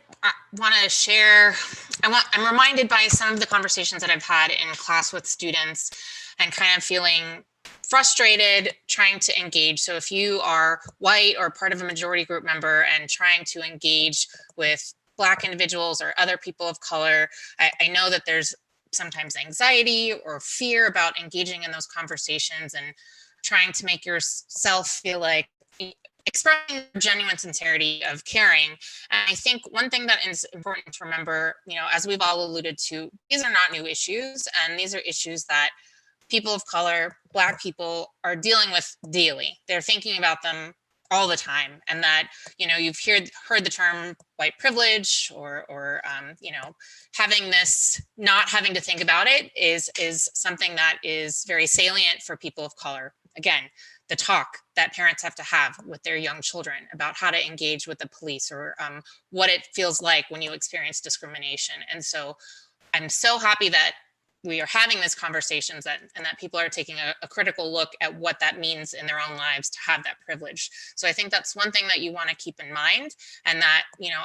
want to share, I'm reminded by some of the conversations that I've had in class with students and kind of feeling frustrated trying to engage. So if you are white or part of a majority group member and trying to engage with Black individuals or other people of color, I know that there's sometimes anxiety or fear about engaging in those conversations and trying to make yourself feel like expressing genuine sincerity of caring. And I think one thing that is important to remember, as we've all alluded to, these are not new issues, and these are issues that people of color, Black people, are dealing with daily. They're thinking about them all the time, and that you've heard the term white privilege, or having this, not having to think about it is something that is very salient for people of color. Again, the talk that parents have to have with their young children about how to engage with the police, or what it feels like when you experience discrimination. And so I'm so happy that we are having these conversations and that people are taking a critical look at what that means in their own lives to have that privilege. So I think that's one thing that you want to keep in mind, and that,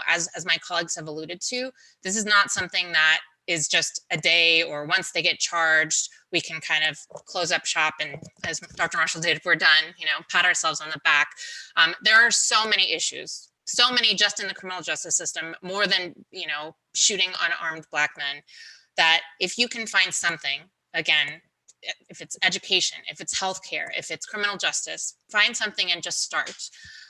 as my colleagues have alluded to, this is not something that is just a day, or once they get charged, we can kind of close up shop and, as Dr. Marshall did, we're done, pat ourselves on the back. There are so many issues, so many just in the criminal justice system, more than, shooting unarmed Black men, that if you can find something, again, if it's education, if it's healthcare, if it's criminal justice, find something and just start.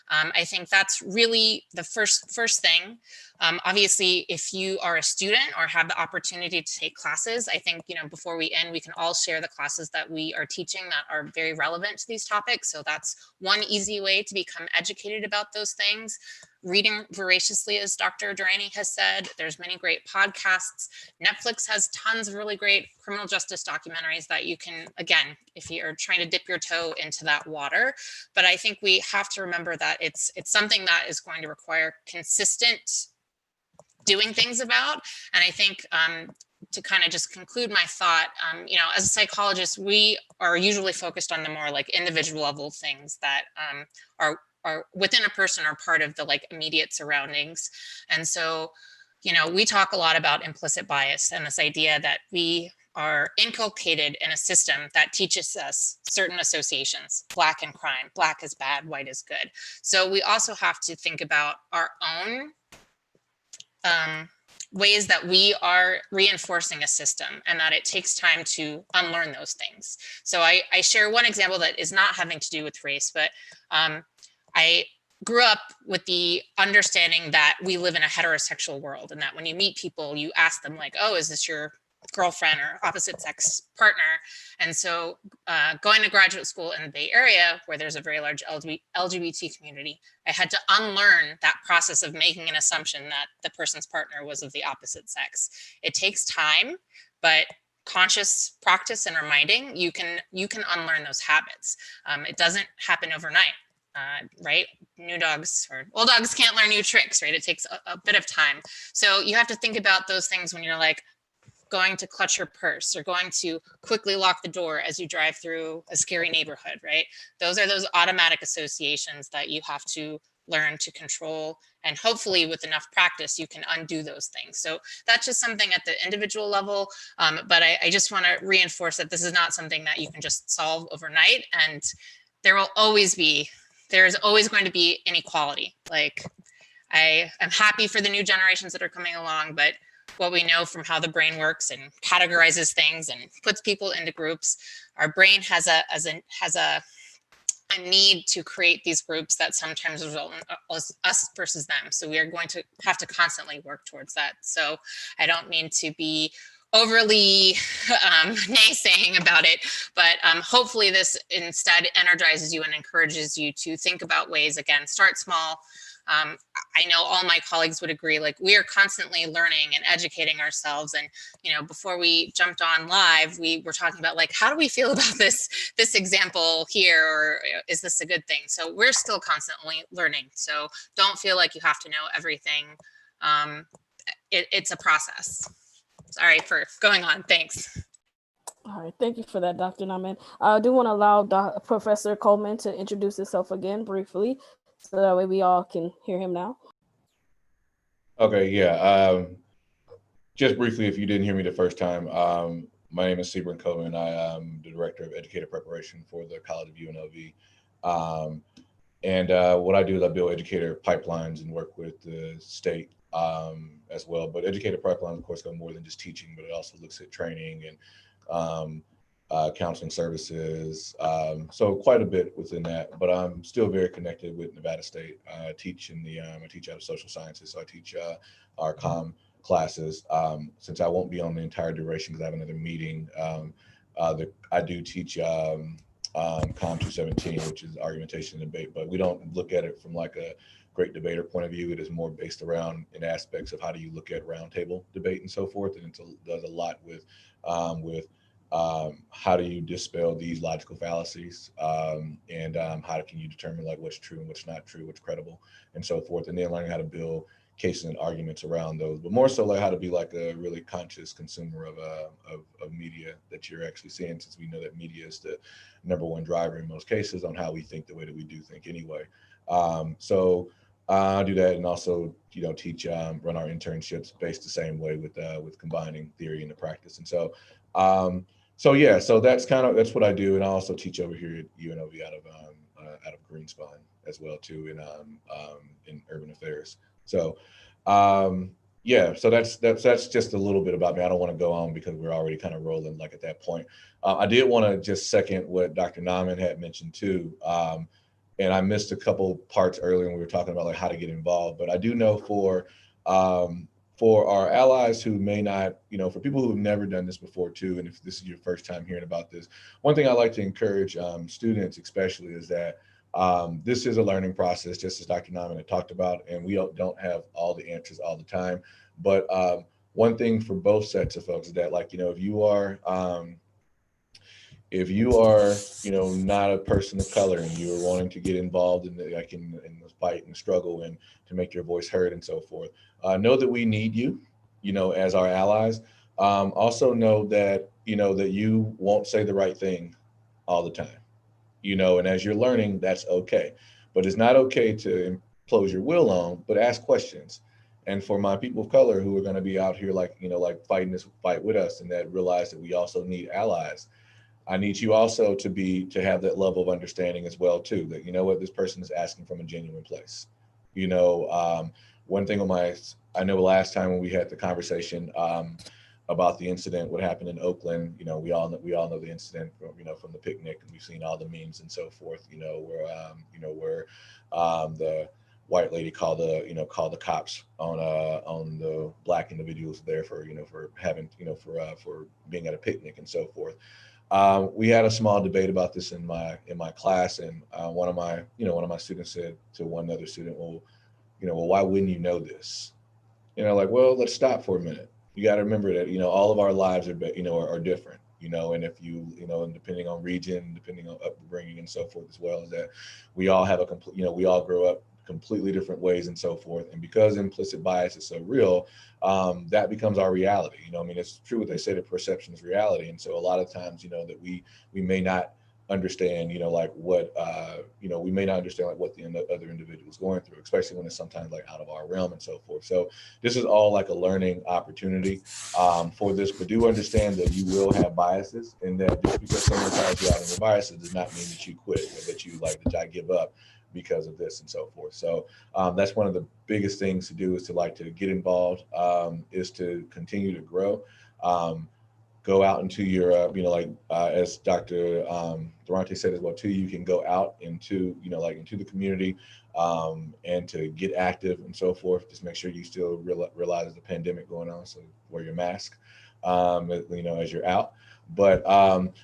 I think that's really the first thing. Obviously, if you are a student or have the opportunity to take classes, I think, before we end, we can all share the classes that we are teaching that are very relevant to these topics. So that's one easy way to become educated about those things. Reading voraciously, as Dr. Durrani has said. There's many great podcasts. Netflix has tons of really great criminal justice documentaries that you can, again, if you're trying to dip your toe into that water. But I think we have to remember that it's something that is going to require consistent doing things about. And I think to kind of just conclude my thought, you know, as a psychologist, we are usually focused on the more like individual level things that are within a person or part of the like immediate surroundings. And so, you know, we talk a lot about implicit bias and this idea that we are inculcated in a system that teaches us certain associations, black and crime, black is bad, white is good. So we also have to think about our own ways that we are reinforcing a system and that it takes time to unlearn those things. So I share one example that is not having to do with race, but I grew up with the understanding that we live in a heterosexual world and that when you meet people, you ask them like, oh, is this your girlfriend or opposite sex partner? And so going to graduate school in the Bay Area, where there's a very large LGBT community, I had to unlearn that process of making an assumption that the person's partner was of the opposite sex. It takes time, but conscious practice and reminding, you can unlearn those habits. It doesn't happen overnight. Right? New dogs or old dogs can't learn new tricks, right? It takes a bit of time. So you have to think about those things when you're like going to clutch your purse or going to quickly lock the door as you drive through a scary neighborhood, right? Those are those automatic associations that you have to learn to control. And hopefully with enough practice, you can undo those things. So that's just something at the individual level. But I just want to reinforce that this is not something that you can just solve overnight. And there's always going to be inequality. Like I am happy for the new generations that are coming along, but what we know from how the brain works and categorizes things and puts people into groups, our brain has a need to create these groups that sometimes result in us versus them. So we are going to have to constantly work towards that. So I don't mean to be overly naysaying about it, but hopefully this instead energizes you and encourages you to think about ways, again, start small. I know all my colleagues would agree, like we are constantly learning and educating ourselves. And, you know, before we jumped on live, we were talking about like, how do we feel about this example here? Or is this a good thing? So we're still constantly learning. So don't feel like you have to know everything. It's a process. Sorry for going on. Thanks. All right, thank you for that, Dr. Nauman. I do want to allow Professor Coleman to introduce himself again briefly, so that way we all can hear him now. Okay, yeah. Just briefly, if you didn't hear me the first time, my name is Sebrin Coleman. I am the Director of Educator Preparation for the College of UNLV. And what I do is I build educator pipelines and work with the state as well. But educator pipelines, of course, go more than just teaching, but it also looks at training and counseling services. So quite a bit within that, but I'm still very connected with Nevada State. I teach I teach out of social sciences. So I teach our comm classes. Since I won't be on the entire duration because I have another meeting, I do teach COM 217, which is argumentation and debate, but we don't look at it from like a great debater point of view. It is more based around in aspects of how do you look at roundtable debate and so forth. And it does a lot with how do you dispel these logical fallacies, and how can you determine like what's true and what's not true, what's credible and so forth. And then learning how to build cases and arguments around those, but more so like how to be like a really conscious consumer of media that you're actually seeing, since we know that media is the #1 driver in most cases on how we think the way that we do think anyway. So I do that, and also, you know, teach, run our internships based the same way with combining theory and the practice. And so, yeah, so that's what I do, and I also teach over here at UNLV out of Greenspine as well too in urban affairs. So, yeah, so that's just a little bit about me. I don't want to go on because we're already kind of rolling like at that point. I did want to just second what Dr. Nauman had mentioned too. And I missed a couple parts earlier when we were talking about like how to get involved, but I do know for our allies who may not, you know, for people who have never done this before too, and if this is your first time hearing about this, one thing I like to encourage students especially is that this is a learning process, just as Dr. Nauman had talked about, and we don't have all the answers all the time. But one thing for both sets of folks is that, like, you know, if you are If you are, not a person of color and you're wanting to get involved in the fight and struggle and to make your voice heard and so forth, know that we need you, as our allies. Also know that, that you won't say the right thing all the time, and as you're learning, that's okay. But it's not okay to impose your will on, but ask questions. And for my people of color who are going to be out here, like fighting this fight with us, and that realize that we also need allies, I need you also to have that level of understanding as well too, that what, this person is asking from a genuine place. One thing I know last time when we had the conversation about the incident, what happened in Oakland, we all know the incident from the picnic, and we've seen all the memes and so forth, where the white lady called the cops on the black individuals there for having for being at a picnic and so forth. We had a small debate about this in my class, and one of my students said to one other student, well, why wouldn't you know this? Like, well, let's stop for a minute. You got to remember that all of our lives are different. And if and depending on region, depending on upbringing and so forth, as well as that, we all have we all grow up completely different ways and so forth. And because implicit bias is so real, that becomes our reality. It's true what they say, that perception is reality. And so a lot of times, that we may not understand, like what, we may not understand like what the other individual is going through, especially when it's sometimes like out of our realm and so forth. So this is all like a learning opportunity for this, but do understand that you will have biases, and that just because someone calls you out on your biases does not mean that you quit or that you that I give up because of this and so forth. So that's one of the biggest things to do, is to get involved, is to continue to grow. Go out into your, as Dr. Durante said as well too, you can go out into, into the community and to get active and so forth. Just make sure you still realize there's a pandemic going on, so wear your mask, as you're out. But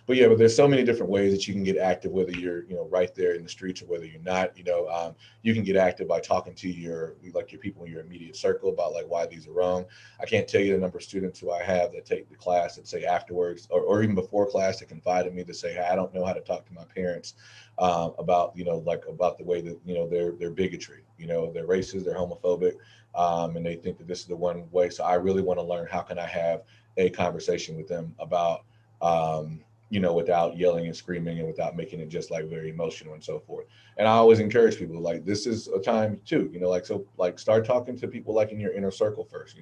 there's so many different ways that you can get active, whether you're, right there in the streets or whether you're not. You can get active by talking to your people in your immediate circle about why these are wrong. I can't tell you the number of students who I have that take the class that say afterwards or even before class, that confide in me, to say, hey, I don't know how to talk to my parents about about the way that their bigotry, they're racist, they're homophobic, and they think that this is the one way. So I really want to learn, how can I have a conversation with them about without yelling and screaming and without making it just very emotional and so forth. And I always encourage people, this is a time too, start talking to people in your inner circle first.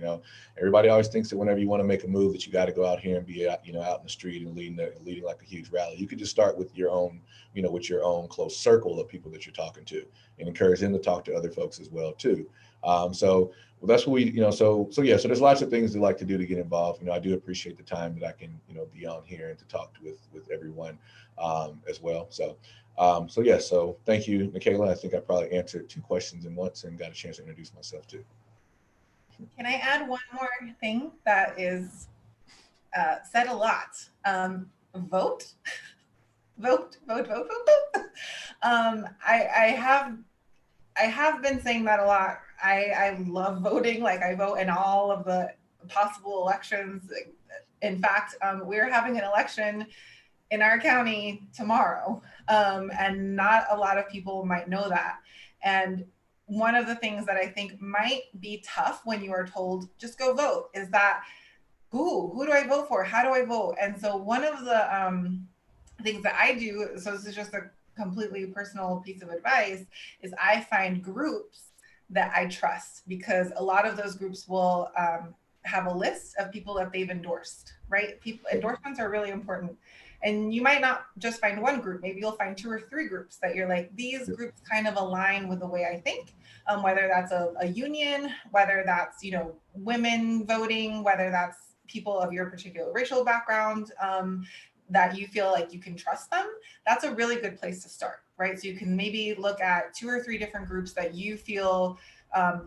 Everybody always thinks that whenever you want to make a move that you got to go out here and be out, out in the street and leading like a huge rally. You could just start with your own, with your own close circle of people that you're talking to, and encourage them to talk to other folks as well too. That's what we, so there's lots of things we like to do to get involved. I do appreciate the time that I can, be on here and to talk with everyone as well. So thank you, Michaela. I think I probably answered 2 questions in once and got a chance to introduce myself too. Can I add one more thing that is said a lot? Vote. Vote. I have been saying that a lot. I love voting. I vote in all of the possible elections. In fact, we're having an election in our county tomorrow, and not a lot of people might know that. And one of the things that I think might be tough when you are told, just go vote, is that, who do I vote for? How do I vote? And so one of the things that I do, so this is just a completely personal piece of advice, is I find groups that I trust, because a lot of those groups will have a list of people that they've endorsed, right? Endorsements are really important. And you might not just find one group, maybe you'll find 2 or 3 groups that you're like, these groups kind of align with the way I think, whether that's a union, whether that's, women voting, whether that's people of your particular racial background, that you feel like you can trust them. That's a really good place to start, right? So you can maybe look at 2 or 3 different groups that you feel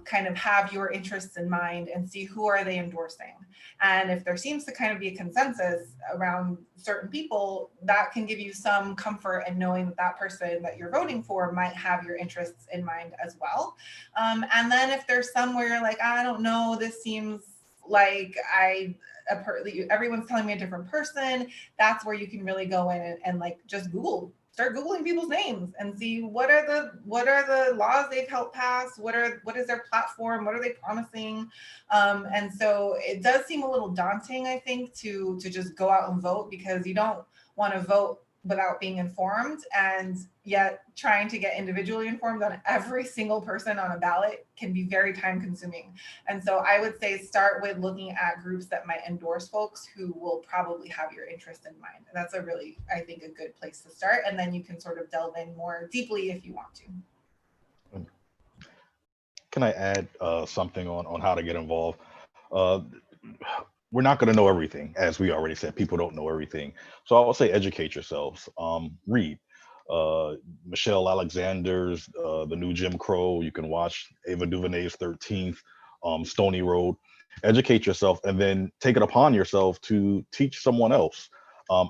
kind of have your interests in mind, and see who are they endorsing. And if there seems to kind of be a consensus around certain people, that can give you some comfort in knowing that that person that you're voting for might have your interests in mind as well. And then if there's some where you're like, I don't know, this seems like everyone's telling me a different person, that's where you can really go in and like just start Googling people's names and see what are the laws they've helped pass, what is their platform, what are they promising. And so it does seem a little daunting, I think, to just go out and vote, because you don't want to vote without being informed, and yet trying to get individually informed on every single person on a ballot can be very time consuming. And so I would say start with looking at groups that might endorse folks who will probably have your interest in mind. That's a really, I think, a good place to start. And then you can sort of delve in more deeply if you want to. Can I add something on how to get involved? We're not going to know everything, as we already said. People don't know everything, so I would say educate yourselves. Read Michelle Alexander's The New Jim Crow. You can watch Ava DuVernay's 13th, Stony Road. Educate yourself, and then take it upon yourself to teach someone else.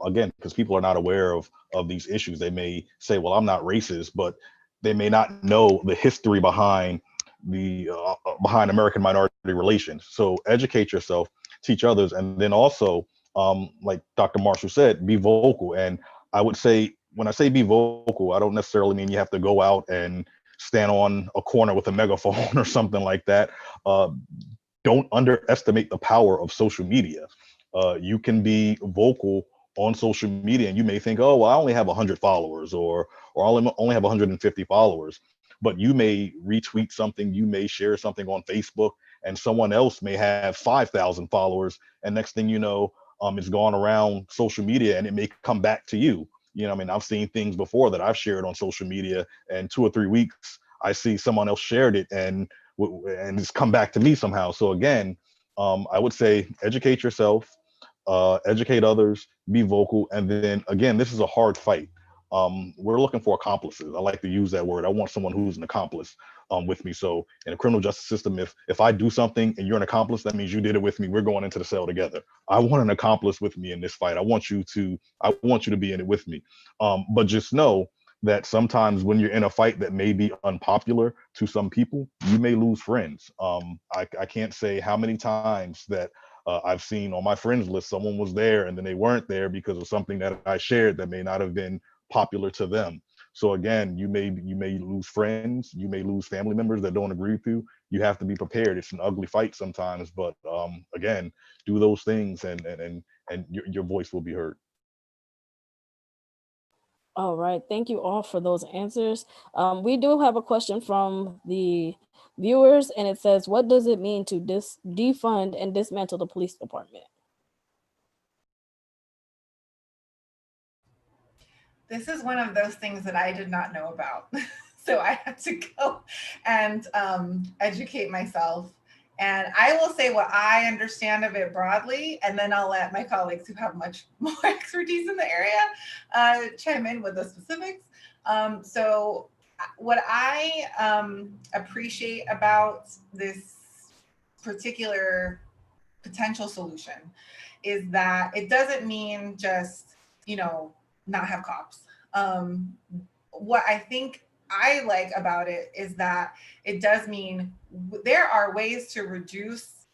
Again, because people are not aware of these issues. They may say, "Well, I'm not racist," but they may not know the history behind behind American minority relations. So educate yourself, teach others, and then also, like Dr. Marshall said, be vocal. And I would say, when I say be vocal, I don't necessarily mean you have to go out and stand on a corner with a megaphone or something like that. Don't underestimate the power of social media. You can be vocal on social media, and you may think, "Oh, well, I only have 100 followers, or I only have 150 followers." But you may retweet something, you may share something on Facebook, and someone else may have 5,000 followers, and next thing you know, it's gone around social media, and it may come back to you. You know, I mean, I've seen things before that I've shared on social media, and 2 or 3 weeks, I see someone else shared it, and it's come back to me somehow. So again, I would say educate yourself, educate others, be vocal, and then again, this is a hard fight. We're looking for accomplices. I like to use that word. I want someone who's an accomplice with me. So in the criminal justice system, if I do something and you're an accomplice, that means you did it with me. We're going into the cell together. I want an accomplice with me in this fight. I want you to be in it with me. But just know that sometimes when you're in a fight that may be unpopular to some people, you may lose friends. I can't say how many times that I've seen on my friends list, someone was there and then they weren't there because of something that I shared that may not have been popular to them. So again, you may lose friends, you may lose family members that don't agree with you. You have to be prepared. It's an ugly fight sometimes, but again, do those things, and your voice will be heard. All right, thank you all for those answers. We do have a question from the viewers, and it says, "What does it mean to defund and dismantle the police department?" This is one of those things that I did not know about. So I had to go and educate myself. And I will say what I understand of it broadly, and then I'll let my colleagues who have much more expertise in the area chime in with the specifics. So what I appreciate about this particular potential solution is that it doesn't mean just, not have cops. What I think I like about it is that it does mean there are ways to reduce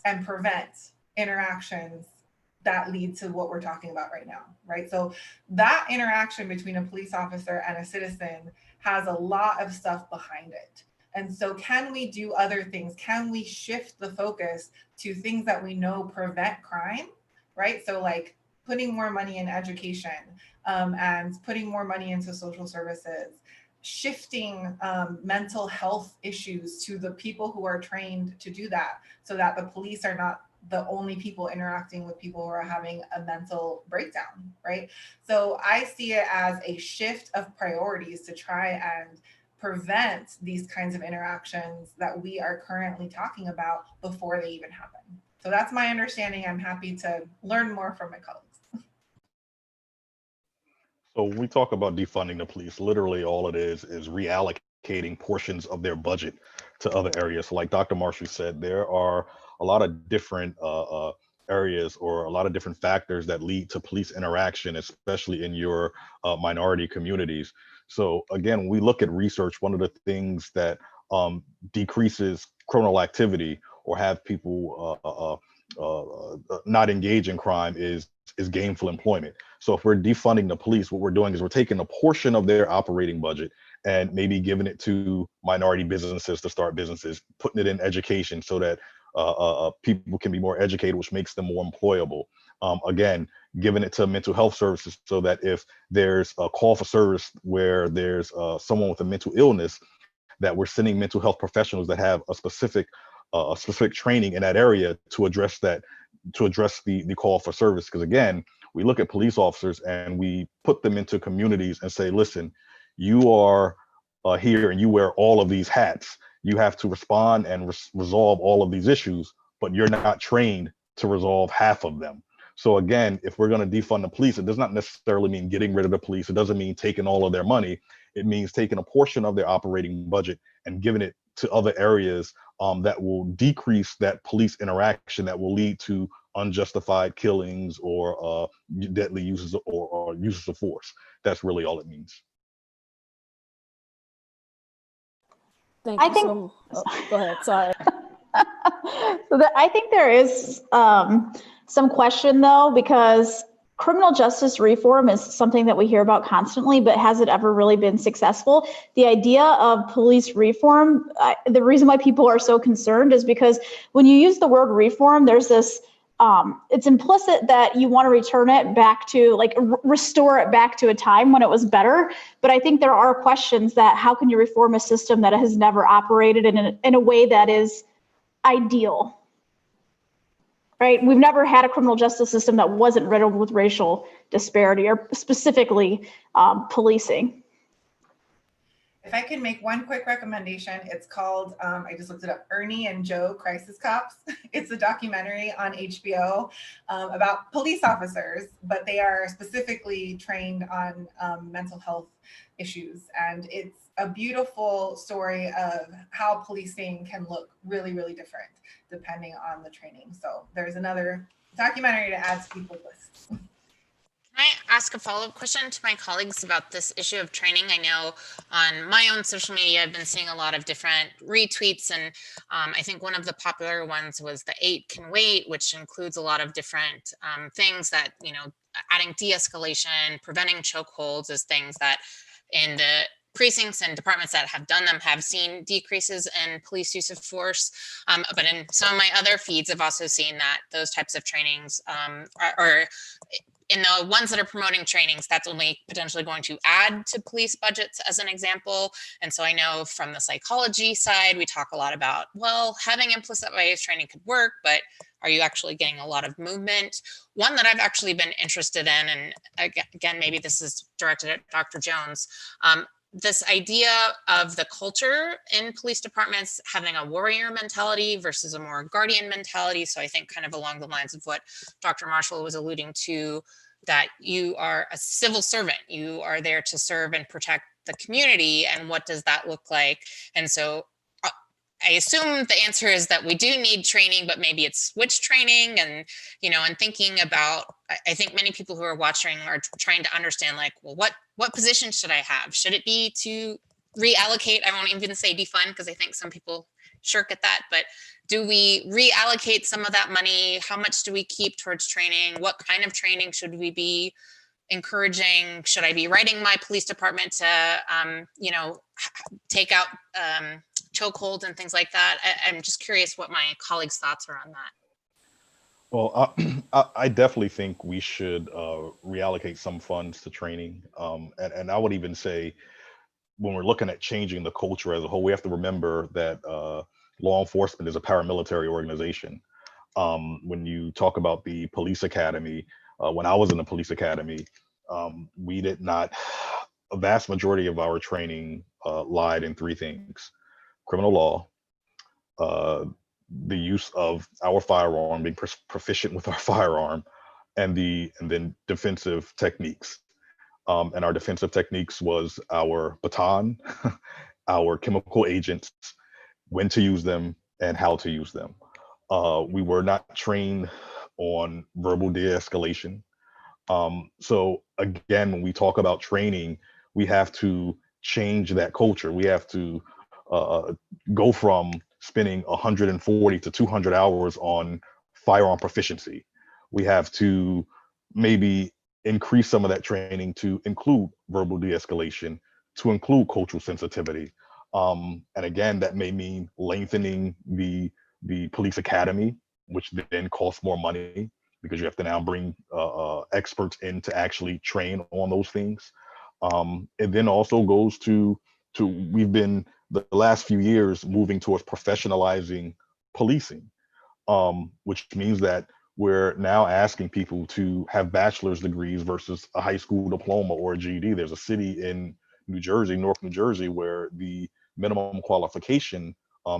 and prevent interactions that lead to what we're talking about right now, right? So that interaction between a police officer and a citizen has a lot of stuff behind it. And so can we do other things? Can we shift the focus to things that we know prevent crime, right? So like putting more money in education, and putting more money into social services, shifting mental health issues to the people who are trained to do that, so that the police are not the only people interacting with people who are having a mental breakdown, right? So I see it as a shift of priorities to try and prevent these kinds of interactions that we are currently talking about before they even happen. So that's my understanding. I'm happy to learn more from my colleagues. So when we talk about defunding the police, literally all it is reallocating portions of their budget to other areas. So like Dr. Marshall said, there are a lot of different areas or a lot of different factors that lead to police interaction, especially in your minority communities. So again, when we look at research, one of the things that decreases criminal activity or have people not engage in crime is gainful employment. So if we're defunding the police, what we're doing is we're taking a portion of their operating budget and maybe giving it to minority businesses to start businesses, putting it in education so that people can be more educated, which makes them more employable. Again, giving it to mental health services so that if there's a call for service where there's someone with a mental illness, that we're sending mental health professionals that have a specific training in that area to address that, to address the call for service. Because again, we look at police officers and we put them into communities and say, listen, you are here and you wear all of these hats. You have to respond and resolve all of these issues, but you're not trained to resolve half of them. So again, if we're going to defund the police, it does not necessarily mean getting rid of the police. It doesn't mean taking all of their money. It means taking a portion of their operating budget and giving it to other areas that will decrease that police interaction that will lead to unjustified killings or deadly uses or uses of force. That's really all it means. Thank you. So, go ahead. Sorry. I think there is some question though, because criminal justice reform is something that we hear about constantly, but has it ever really been successful? The idea of police reform, the reason why people are so concerned is because when you use the word reform, there's this, it's implicit that you want to return it back to, like, restore it back to a time when it was better. But I think there are questions that how can you reform a system that has never operated in a way that is ideal? Right? We've never had a criminal justice system that wasn't riddled with racial disparity or specifically policing. If I can make one quick recommendation, it's called, I just looked it up, Ernie and Joe Crisis Cops. It's a documentary on HBO about police officers, but they are specifically trained on mental health issues. And it's a beautiful story of how policing can look really, really different depending on the training. So there's another documentary to add to people's lists. Can I ask a follow-up question to my colleagues about this issue of training? I know on my own social media, I've been seeing a lot of different retweets, and I think one of the popular ones was the 8 can wait, which includes a lot of different things that, you know, adding de-escalation, preventing chokeholds as things that in the precincts and departments that have done them have seen decreases in police use of force. But in some of my other feeds, I've also seen that those types of trainings are in the ones that are promoting trainings, that's only potentially going to add to police budgets as an example. And so I know from the psychology side, we talk a lot about, well, having implicit bias training could work, but are you actually getting a lot of movement? One that I've actually been interested in, and again, maybe this is directed at Dr. Jones, this idea of the culture in police departments having a warrior mentality versus a more guardian mentality. So I think kind of along the lines of what Dr. Marshall was alluding to, that you are a civil servant, you are there to serve and protect the community, and what does that look like? And so I assume the answer is that we do need training, but maybe it's which training, and, you know, and thinking about, I think many people who are watching are trying to understand, like, well, what position should I have? Should it be to reallocate? I won't even say defund, because I think some people shirk at that, but do we reallocate some of that money? How much do we keep towards training? What kind of training should we be encouraging? Should I be writing my police department to, you know, take out chokeholds and things like that? I'm just curious what my colleagues' thoughts are on that. Well, I definitely think we should reallocate some funds to training. And I would even say, when we're looking at changing the culture as a whole, we have to remember that law enforcement is a paramilitary organization. When you talk about the police academy, when I was in the police academy, we did not, a vast majority of our training lied in 3 things: criminal law, the use of our firearm, being proficient with our firearm, and then defensive techniques. And our defensive techniques was our baton, our chemical agents, when to use them, and how to use them. We were not trained on verbal de-escalation. So again, when we talk about training, we have to change that culture. We have to go from spending 140 to 200 hours on firearm proficiency. We have to maybe increase some of that training to include verbal de-escalation, to include cultural sensitivity. And again, that may mean lengthening the police academy, which then costs more money because you have to now bring experts in to actually train on those things. It then also goes to we've been the last few years moving towards professionalizing policing, which means that we're now asking people to have bachelor's degrees versus a high school diploma or a GED. There's a city in New Jersey, North New Jersey, where the minimum qualification,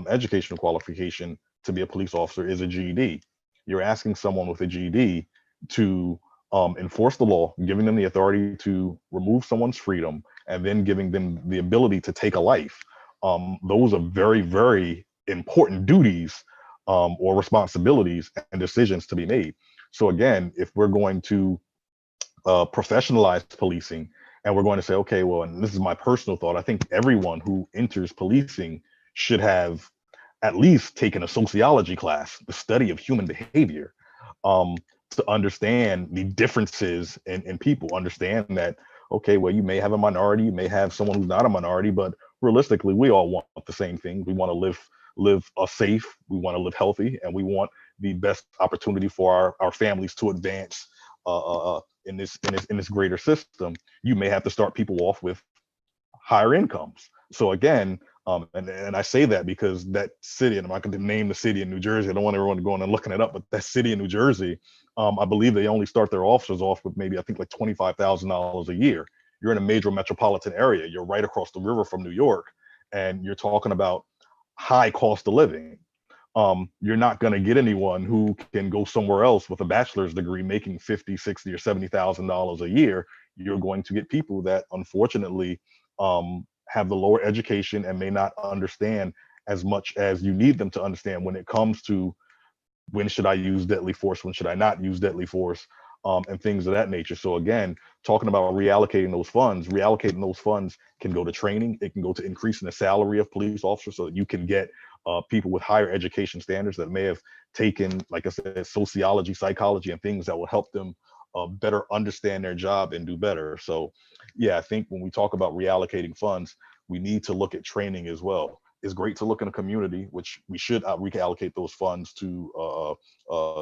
educational qualification to be a police officer is a GED. You're asking someone with a GED to enforce the law, giving them the authority to remove someone's freedom, and then giving them the ability to take a life. Those are very, very important duties or responsibilities and decisions to be made. So again, if we're going to professionalize policing and we're going to say, okay, well, and this is my personal thought, I think everyone who enters policing should have at least taken a sociology class, the study of human behavior, to understand the differences in people, understand that, okay, well, you may have a minority, you may have someone who's not a minority, but realistically, we all want the same thing. We want to live safe, we want to live healthy, and we want the best opportunity for our families to advance in this greater system. You may have to start people off with higher incomes. So again, and I say that because that city, and I'm not going to name the city in New Jersey, I don't want everyone going and looking it up, but that city in New Jersey, I believe they only start their officers off with maybe, I think, like $25,000 a year. You're in a major metropolitan area. You're right across the river from New York, and you're talking about high cost of living. You're not going to get anyone who can go somewhere else with a bachelor's degree making 50, 60, or $70,000 a year. You're going to get people that unfortunately have the lower education and may not understand as much as you need them to understand when it comes to when should I use deadly force, when should I not use deadly force, and things of that nature. So again, talking about reallocating those funds can go to training. It can go to increasing the salary of police officers so that you can get people with higher education standards that may have taken, like I said, sociology, psychology, and things that will help them better understand their job and do better. So yeah, I think when we talk about reallocating funds, we need to look at training as well. It's great to look in a community, which we should reallocate those funds to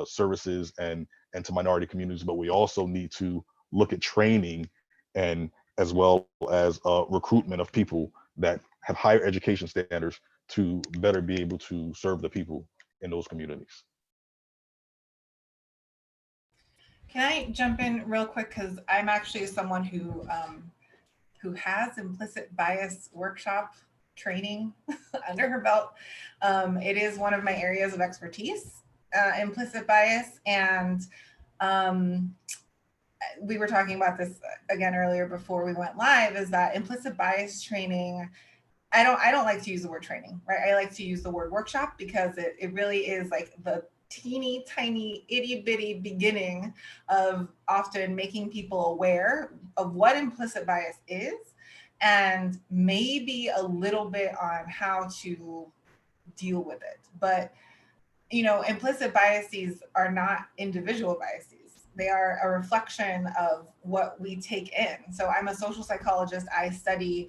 services and to minority communities, but we also need to look at training and as well as recruitment of people that have higher education standards to better be able to serve the people in those communities. Can I jump in real quick? Because I'm actually someone who has implicit bias workshop training under her belt. It is one of my areas of expertise, implicit bias. And we were talking about this again earlier before we went live, is that implicit bias training, I don't like to use the word training, right? I like to use the word workshop because it really is like the teeny tiny itty bitty beginning of often making people aware of what implicit bias is and maybe a little bit on how to deal with it. But implicit biases are not individual biases. They are a reflection of what we take in. So I'm a social psychologist. I study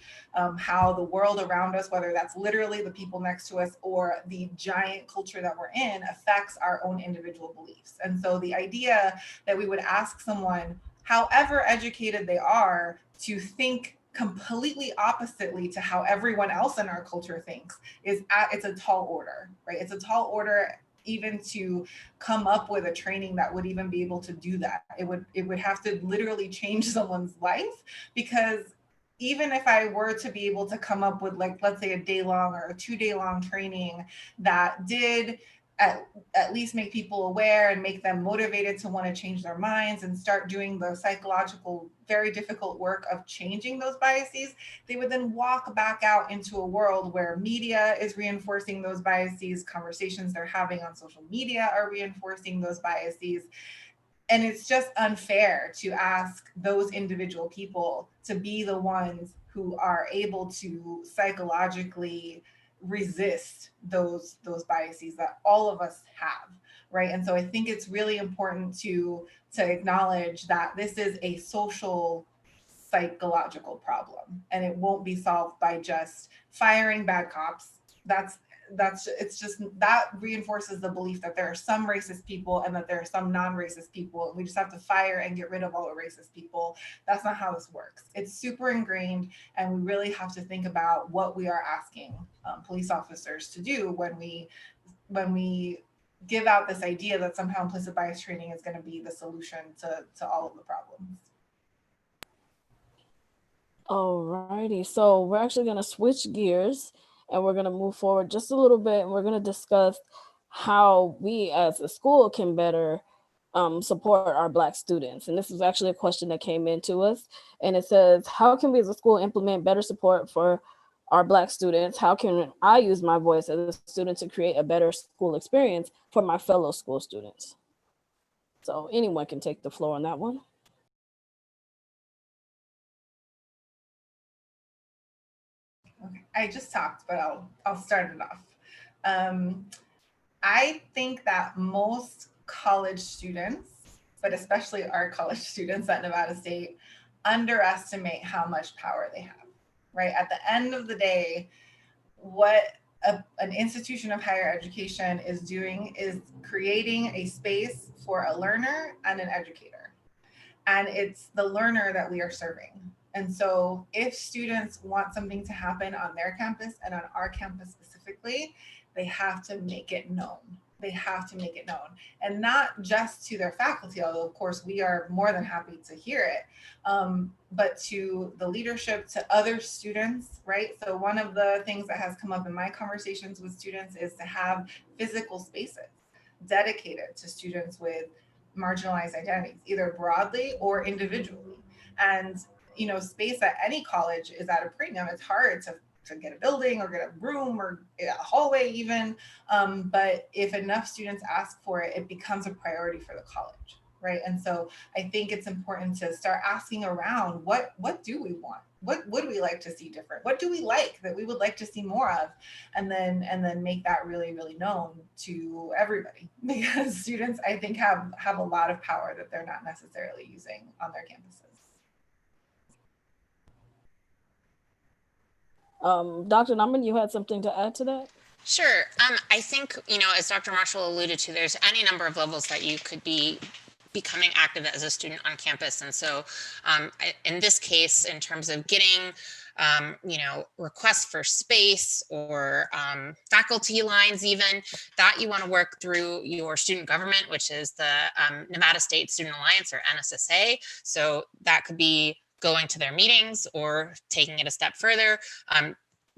how the world around us, whether that's literally the people next to us or the giant culture that we're in, affects our own individual beliefs. And so the idea that we would ask someone, however educated they are, to think completely oppositely to how everyone else in our culture thinks it's a tall order, right? It's a tall order even to come up with a training that would even be able to do that. It would have to literally change someone's life, because even if I were to be able to come up with, like, let's say a day-long or a 2-day-long training that did at least make people aware and make them motivated to want to change their minds and start doing the psychological, very difficult work of changing those biases, they would then walk back out into a world where media is reinforcing those biases, conversations they're having on social media are reinforcing those biases. And it's just unfair to ask those individual people to be the ones who are able to psychologically resist those biases that all of us have, right? And so I think it's really important to acknowledge that this is a social psychological problem, and it won't be solved by just firing bad cops. It's just that reinforces the belief that there are some racist people and that there are some non-racist people, and we just have to fire and get rid of all the racist people. That's not how this works. It's super ingrained, and we really have to think about what we are asking police officers to do when we give out this idea that somehow implicit bias training is going to be the solution to all of the problems. Alrighty, so we're actually going to switch gears and we're going to move forward just a little bit, and we're going to discuss how we as a school can better support our Black students. And this is actually a question that came into us, and it says, how can we as a school implement better support for our Black students? How can I use my voice as a student to create a better school experience for my fellow school students? So anyone can take the floor on that one. Okay. I just talked, but I'll start it off. I think that most college students, but especially our college students at Nevada State, underestimate how much power they have, right? At the end of the day, what an institution of higher education is doing is creating a space for a learner and an educator. And it's the learner that we are serving. And so if students want something to happen on their campus and on our campus specifically, they have to make it known. They have to make it known, and not just to their faculty, although of course we are more than happy to hear it, but to the leadership, to other students, right? So one of the things that has come up in my conversations with students is to have physical spaces dedicated to students with marginalized identities, either broadly or individually. And space at any college is at a premium. It's hard to get a building or get a room or a hallway even. But if enough students ask for it, it becomes a priority for the college, right? And so I think it's important to start asking around, what do we want? What would we like to see different? What do we like that we would like to see more of? And then make that really, really known to everybody, because students, I think, have a lot of power that they're not necessarily using on their campuses. Dr. Nauman, you had something to add to that? Sure. I think, as Dr. Marshall alluded to, there's any number of levels that you could be becoming active as a student on campus. And so in this case, in terms of getting requests for space or faculty lines even, that you want to work through your student government, which is the Nevada State Student Alliance, or NSSA. So that could be going to their meetings, or taking it a step further,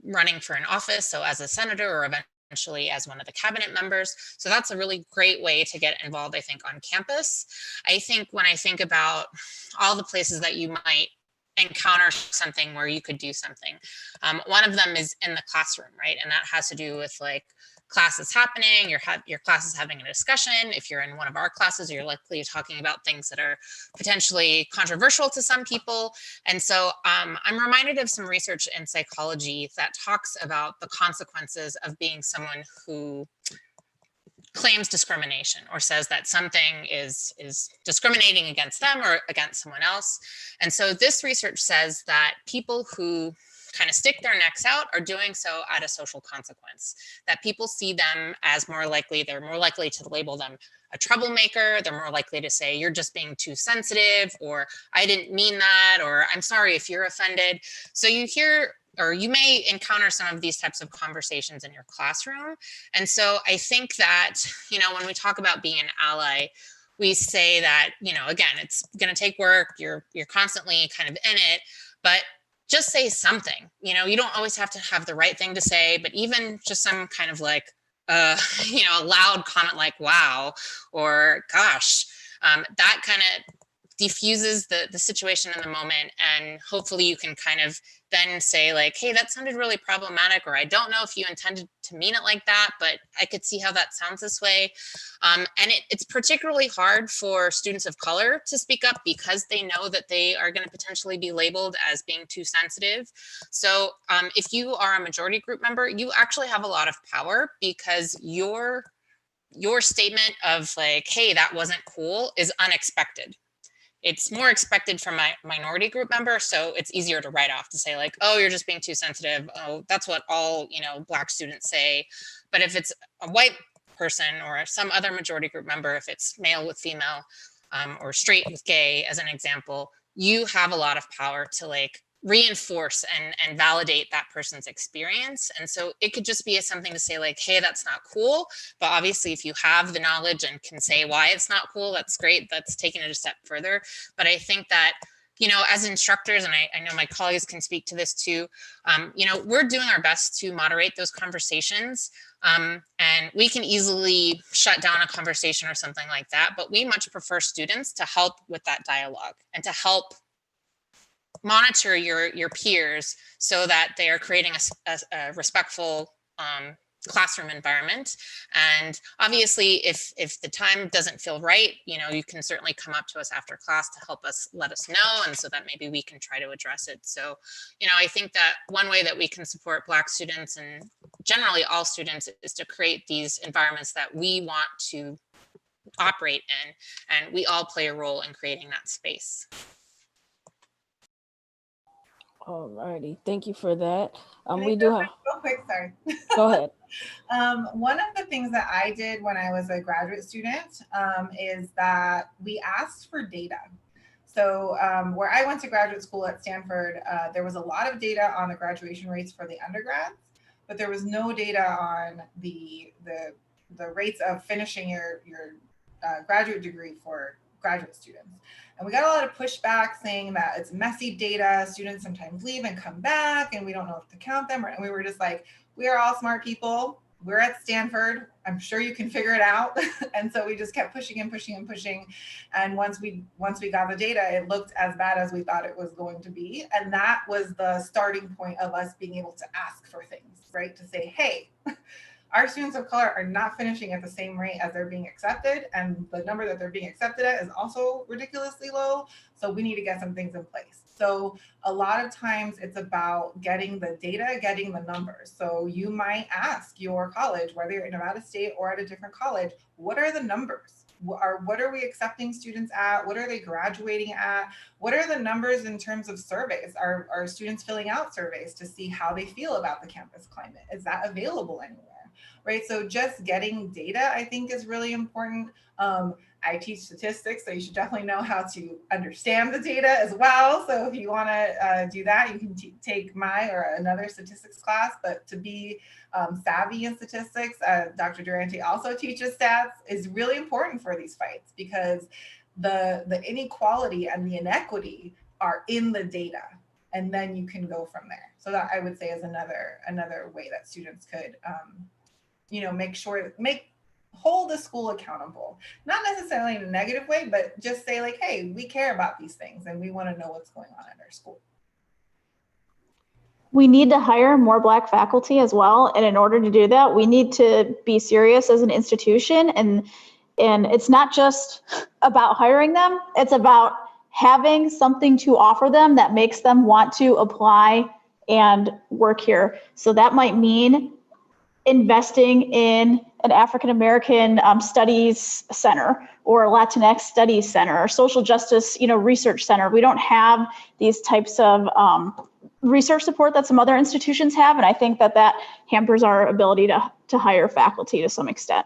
running for an office, so as a senator or eventually as one of the cabinet members. So that's a really great way to get involved, I think, on campus. I think when I think about all the places that you might encounter something where you could do something, one of them is in the classroom, right? And that has to do with like class is happening, your class is having a discussion. If you're in one of our classes, you're likely talking about things that are potentially controversial to some people. And so I'm reminded of some research in psychology that talks about the consequences of being someone who claims discrimination or says that something is discriminating against them or against someone else. And so this research says that people who kind of stick their necks out are doing so at a social consequence, that people see them as they're more likely to label them a troublemaker. They're more likely to say, you're just being too sensitive, or I didn't mean that, or I'm sorry if you're offended. So you hear, or you may encounter some of these types of conversations in your classroom. And so I think that, when we talk about being an ally, we say that, again, it's going to take work. You're constantly kind of in it, but just say something. You don't always have to have the right thing to say, but even just some kind of like, a loud comment like, wow, or gosh, that kind of diffuses the situation in the moment, and hopefully you can kind of then say like, hey, that sounded really problematic, or I don't know if you intended to mean it like that, but I could see how that sounds this way. And it's particularly hard for students of color to speak up because they know that they are going to potentially be labeled as being too sensitive. So if you are a majority group member, you actually have a lot of power, because your statement of like, hey, that wasn't cool, is unexpected. It's more expected from my minority group member, so it's easier to write off, to say like, oh, you're just being too sensitive. Oh, that's what all, Black students say. But if it's a white person or some other majority group member, if it's male with female, or straight with gay, as an example, you have a lot of power to like reinforce and validate that person's experience. And so it could just be something to say like, hey, that's not cool. But obviously, if you have the knowledge and can say why it's not cool, that's great. That's taking it a step further. But I think that, as instructors, and I know my colleagues can speak to this too, we're doing our best to moderate those conversations. And we can easily shut down a conversation or something like that. But we much prefer students to help with that dialogue and to help monitor your peers so that they are creating a respectful classroom environment. And obviously, if the time doesn't feel right, you can certainly come up to us after class to help us, let us know, and so that maybe we can try to address it. So, I think that one way that we can support Black students, and generally all students, is to create these environments that we want to operate in, and we all play a role in creating that space. All righty, thank you for that. We do have real quick, sorry. Go ahead. One of the things that I did when I was a graduate student is that we asked for data. So where I went to graduate school at Stanford, there was a lot of data on the graduation rates for the undergrads, but there was no data on the rates of finishing your graduate degree for graduate students. And we got a lot of pushback saying that it's messy data, students sometimes leave and come back, and we don't know if to count them. And we were just like, we are all smart people. We're at Stanford. I'm sure you can figure it out. And so we just kept pushing and pushing and pushing. And once we got the data, it looked as bad as we thought it was going to be. And that was the starting point of us being able to ask for things, right? To say, hey, our students of color are not finishing at the same rate as they're being accepted, and the number that they're being accepted at is also ridiculously low. So we need to get some things in place. So a lot of times it's about getting the data, getting the numbers. So you might ask your college, whether you're at Nevada State or at a different college, what are the numbers? What are we accepting students at? What are they graduating at? What are the numbers in terms of surveys? Are students filling out surveys to see how they feel about the campus climate? Is that available anywhere? Right, so just getting data, I think, is really important. I teach statistics, so you should definitely know how to understand the data as well. So if you want to do that, you can take my or another statistics class. But to be savvy in statistics, Dr. Durante also teaches stats, is really important for these fights, because the inequality and the inequity are in the data, and then you can go from there. So that, I would say, is another way that students could hold the school accountable, not necessarily in a negative way, but just say like, hey, we care about these things and we want to know what's going on at our school. We need to hire more Black faculty as well. And in order to do that, we need to be serious as an institution. And it's not just about hiring them, it's about having something to offer them that makes them want to apply and work here. So that might mean investing in an African-American studies center, or Latinx studies center, or social justice, research center. We don't have these types of research support that some other institutions have, and I think that hampers our ability to hire faculty to some extent.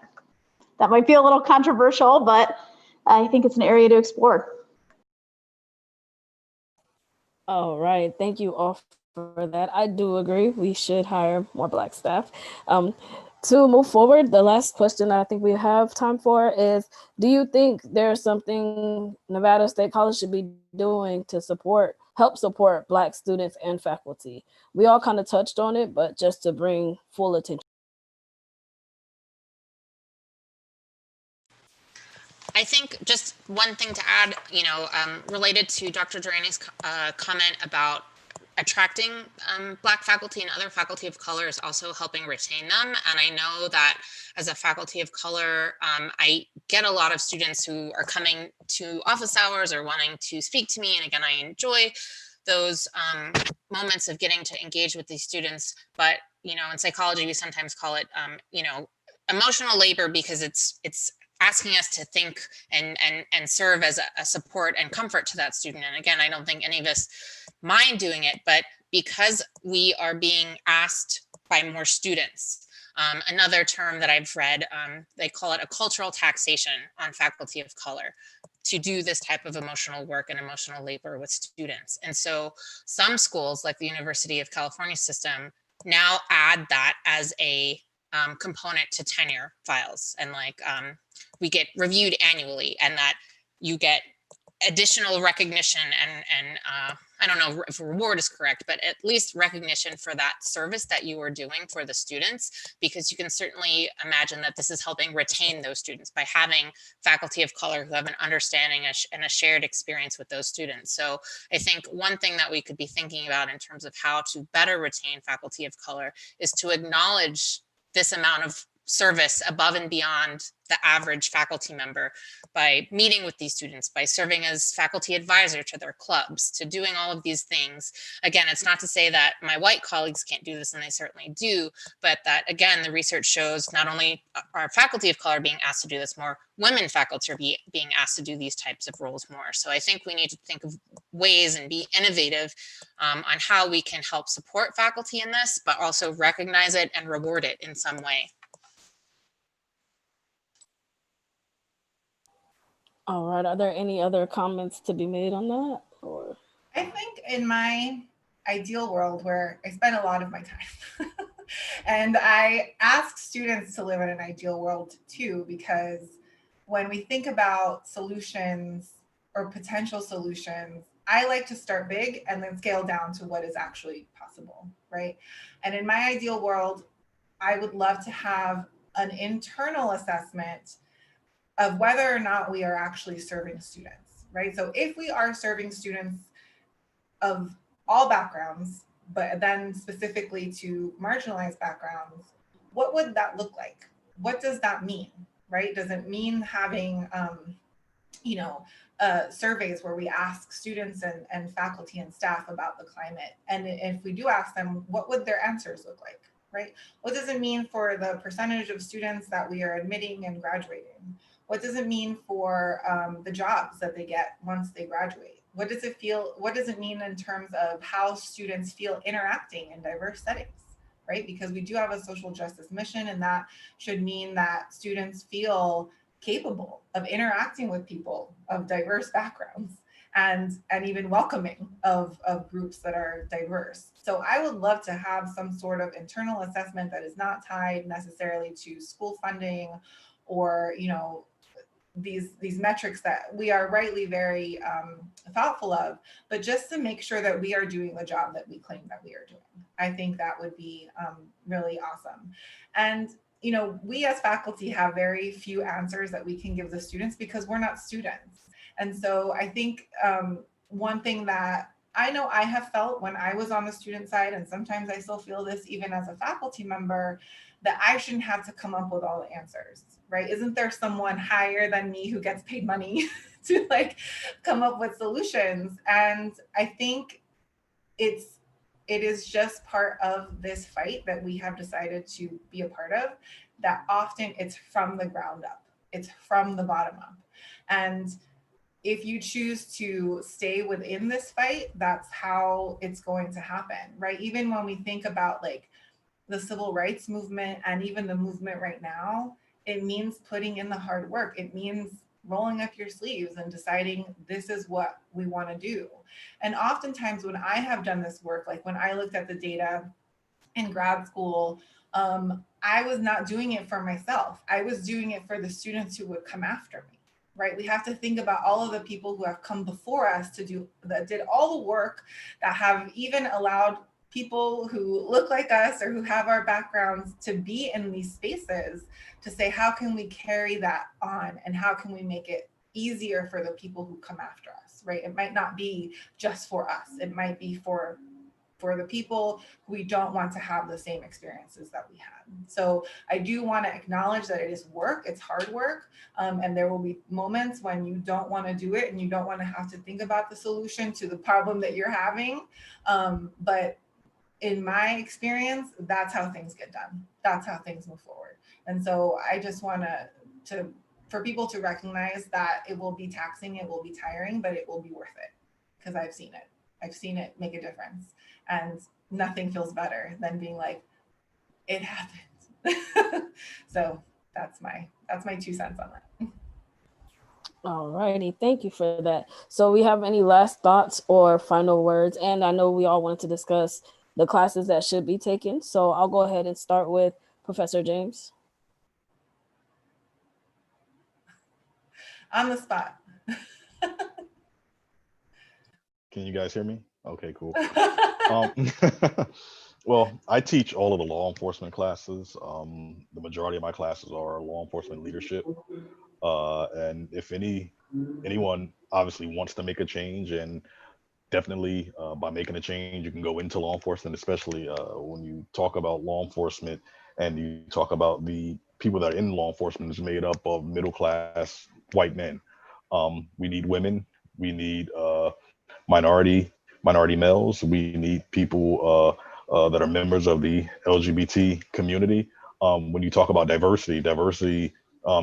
That might be a little controversial, but I think it's an area to explore. All right, thank you all for that. I do agree we should hire more Black staff. To move forward, the last question that I think we have time for is, do you think there's something Nevada State College should be doing to help support Black students and faculty? We all kind of touched on it, but just to bring full attention. I think just one thing to add, related to Dr. Durani's comment about attracting Black faculty and other faculty of color is also helping retain them. And I know that as a faculty of color, I get a lot of students who are coming to office hours or wanting to speak to me. And again, I enjoy those moments of getting to engage with these students. But, in psychology, we sometimes call it, emotional labor, because it's asking us to think and serve as a support and comfort to that student. And again, I don't think any of us mind doing it, but because we are being asked by more students, another term that I've read, they call it a cultural taxation on faculty of color to do this type of emotional work and emotional labor with students. And so some schools, like the University of California system, now add that as a component to tenure files. And we get reviewed annually, and that you get additional recognition and I don't know if reward is correct, but at least recognition for that service that you are doing for the students, because you can certainly imagine that this is helping retain those students by having faculty of color who have an understanding and a shared experience with those students. So I think one thing that we could be thinking about in terms of how to better retain faculty of color is to acknowledge this amount of service above and beyond the average faculty member by meeting with these students, by serving as faculty advisor to their clubs, to doing all of these things. Again, it's not to say that my white colleagues can't do this, and they certainly do, but that, again, the research shows not only are faculty of color being asked to do this more, women faculty are being asked to do these types of roles more. So I think we need to think of ways and be innovative on how we can help support faculty in this, but also recognize it and reward it in some way. All right. Are there any other comments to be made on that? Or I think in my ideal world, where I spend a lot of my time, and I ask students to live in an ideal world too, because when we think about solutions or potential solutions, I like to start big and then scale down to what is actually possible, right? And in my ideal world, I would love to have an internal assessment of whether or not we are actually serving students, right? So if we are serving students of all backgrounds, but then specifically to marginalized backgrounds, what would that look like? What does that mean, right? Does it mean having, surveys where we ask students and faculty and staff about the climate? And if we do ask them, what would their answers look like, right? What does it mean for the percentage of students that we are admitting and graduating? What does it mean for the jobs that they get once they graduate? What does it mean in terms of how students feel interacting in diverse settings, right? Because we do have a social justice mission, and that should mean that students feel capable of interacting with people of diverse backgrounds and even welcoming of groups that are diverse. So I would love to have some sort of internal assessment that is not tied necessarily to school funding or, these metrics that we are rightly very thoughtful of, but just to make sure that we are doing the job that we claim that we are doing. I think that would be really awesome. And we as faculty have very few answers that we can give the students because we're not students. And so I think one thing that I know I have felt when I was on the student side, and sometimes I still feel this even as a faculty member, that I shouldn't have to come up with all the answers, right? Isn't there someone higher than me who gets paid money to come up with solutions? And I think it is just part of this fight that we have decided to be a part of, that often it's from the ground up, it's from the bottom up. And if you choose to stay within this fight, that's how it's going to happen, right? Even when we think about the civil rights movement and even the movement right now, it means putting in the hard work. It means rolling up your sleeves and deciding this is what we want to do. And oftentimes when I have done this work, like when I looked at the data in grad school, I was not doing it for myself. I was doing it for the students who would come after me, right? We have to think about all of the people who have come before us that did all the work, that have even allowed people who look like us or who have our backgrounds to be in these spaces to say, how can we carry that on and how can we make it easier for the people who come after us, right? It might not be just for us. It might be for the people who we don't want to have the same experiences that we had. So I do want to acknowledge that it is work, it's hard work, and there will be moments when you don't want to do it and you don't want to have to think about the solution to the problem that you're having. But in my experience, that's how things get done. That's how things move forward. And so I just want for people to recognize that it will be taxing, it will be tiring, but it will be worth it, because I've seen it. I've seen it make a difference. And nothing feels better than being like, it happened. So that's my 2 cents on that. All righty, thank you for that. So we have any last thoughts or final words? And I know we all wanted to discuss the classes that should be taken. So I'll go ahead and start with Professor James. On the spot. Can you guys hear me? Okay, cool. Well, I teach all of the law enforcement classes. The majority of my classes are law enforcement leadership. And if anyone obviously wants to make a change, and definitely by making a change, you can go into law enforcement, especially when you talk about law enforcement and you talk about the people that are in law enforcement is made up of middle-class white men. We need women, we need minority males, we need people that are members of the LGBT community. When you talk about diversity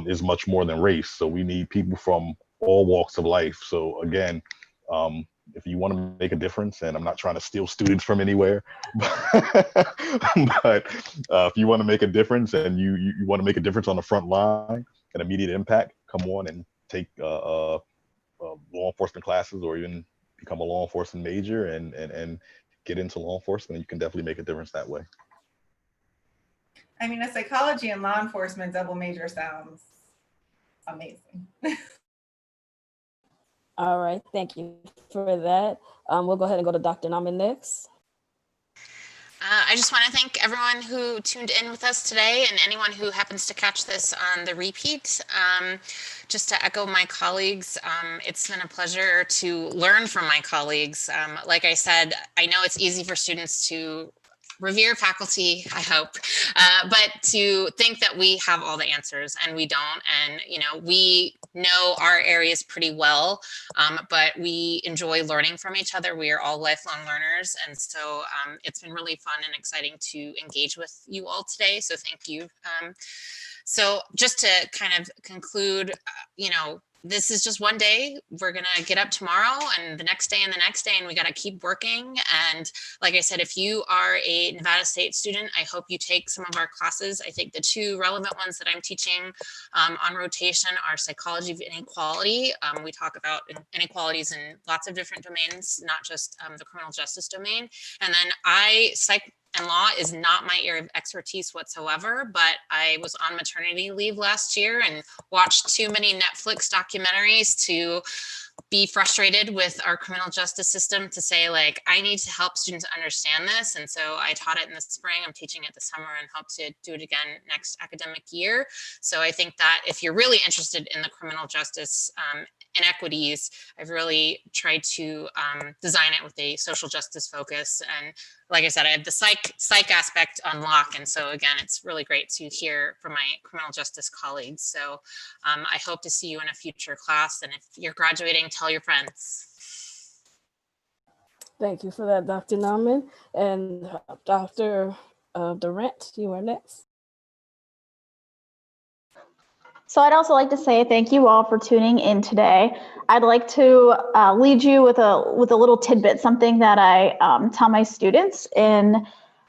is much more than race. So we need people from all walks of life. So again, if you want to make a difference, and I'm not trying to steal students from anywhere, but if you want to make a difference and you want to make a difference on the front line, an immediate impact, come on and take law enforcement classes, or even become a law enforcement major and get into law enforcement. You can definitely make a difference that way. I mean, a psychology and law enforcement double major sounds amazing. All right, thank you for that. We'll go ahead and go to Dr. Nauman next. I just want to thank everyone who tuned in with us today, and anyone who happens to catch this on the repeat. Just to echo my colleagues, it's been a pleasure to learn from my colleagues. Like I said, I know it's easy for students to revere faculty, I hope, but to think that we have all the answers, and we don't. And, you know, we know our areas pretty well, but we enjoy learning from each other. We are all lifelong learners. And so it's been really fun and exciting to engage with you all today. So thank you. So just to kind of conclude, you know, this is just one day. We're going to get up tomorrow and the next day and the next day, and we got to keep working. And like I said, if you are a Nevada State student, I hope you take some of our classes. I think the two relevant ones that I'm teaching on rotation are psychology of inequality. We talk about inequalities in lots of different domains, not just the criminal justice domain. And then psych and law is not my area of expertise whatsoever, but I was on maternity leave last year and watched too many Netflix documentaries to be frustrated with our criminal justice system to say, like, I need to help students understand this. And so I taught it in the spring, I'm teaching it this summer, and hope to do it again next academic year. So I think that if you're really interested in the criminal justice inequities, I've really tried to design it with a social justice focus. And like I said, I have the psych aspect on lock. And so again, it's really great to hear from my criminal justice colleagues. So I hope to see you in a future class. And if you're graduating, tell your friends. Thank you for that, Dr. Nauman. And Dr. Durant, you are next. So I'd also like to say thank you all for tuning in today. I'd like to lead you with a little tidbit, something that I tell my students in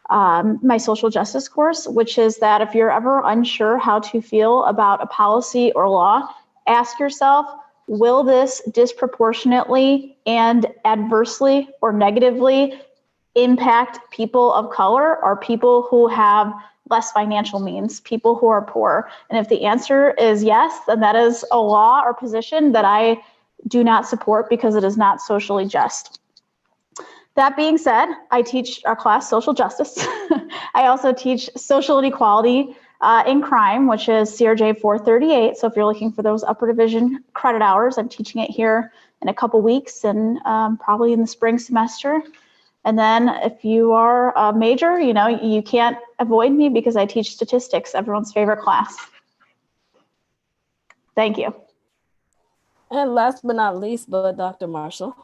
my social justice course, which is that if you're ever unsure how to feel about a policy or law, ask yourself, will this disproportionately and adversely or negatively impact people of color or people who have less financial means, people who are poor? And if the answer is yes, then that is a law or position that I do not support because it is not socially just. That being said, I teach a class, social justice. I also teach social inequality in crime, which is CRJ 438. So if you're looking for those upper division credit hours, I'm teaching it here in a couple weeks and probably in the spring semester. And then if you are a major, you know, you can't avoid me because I teach statistics, everyone's favorite class. Thank you. And last but not least, but Dr. Marshall.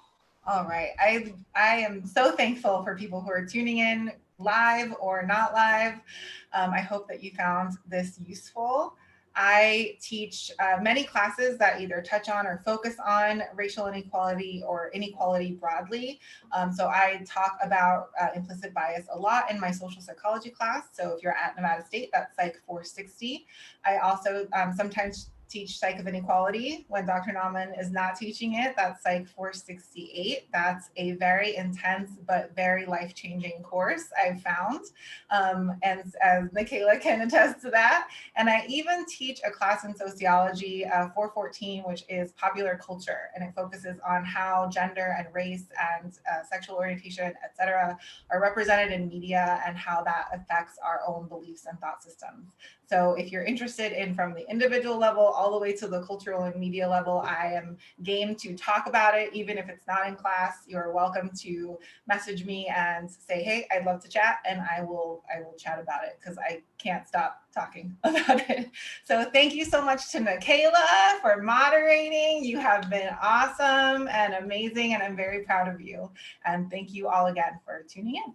All right. I am so thankful for people who are tuning in live or not live. I hope that you found this useful. I teach many classes that either touch on or focus on racial inequality or inequality broadly. So I talk about implicit bias a lot in my social psychology class. So if you're at Nevada State, that's Psych 460. I also sometimes teach Psych of Inequality when Dr. Nauman is not teaching it. That's Psych 468. That's a very intense but very life-changing course I've found. And as Michaela can attest to that. And I even teach a class in sociology, 414, which is popular culture. And it focuses on how gender and race and sexual orientation, et cetera, are represented in media and how that affects our own beliefs and thought systems. So if you're interested in from the individual level all the way to the cultural and media level, I am game to talk about it. Even if it's not in class, you're welcome to message me and say, hey, I'd love to chat, and I will chat about it because I can't stop talking about it. So thank you so much to Michaela for moderating. You have been awesome and amazing, and I'm very proud of you. And thank you all again for tuning in.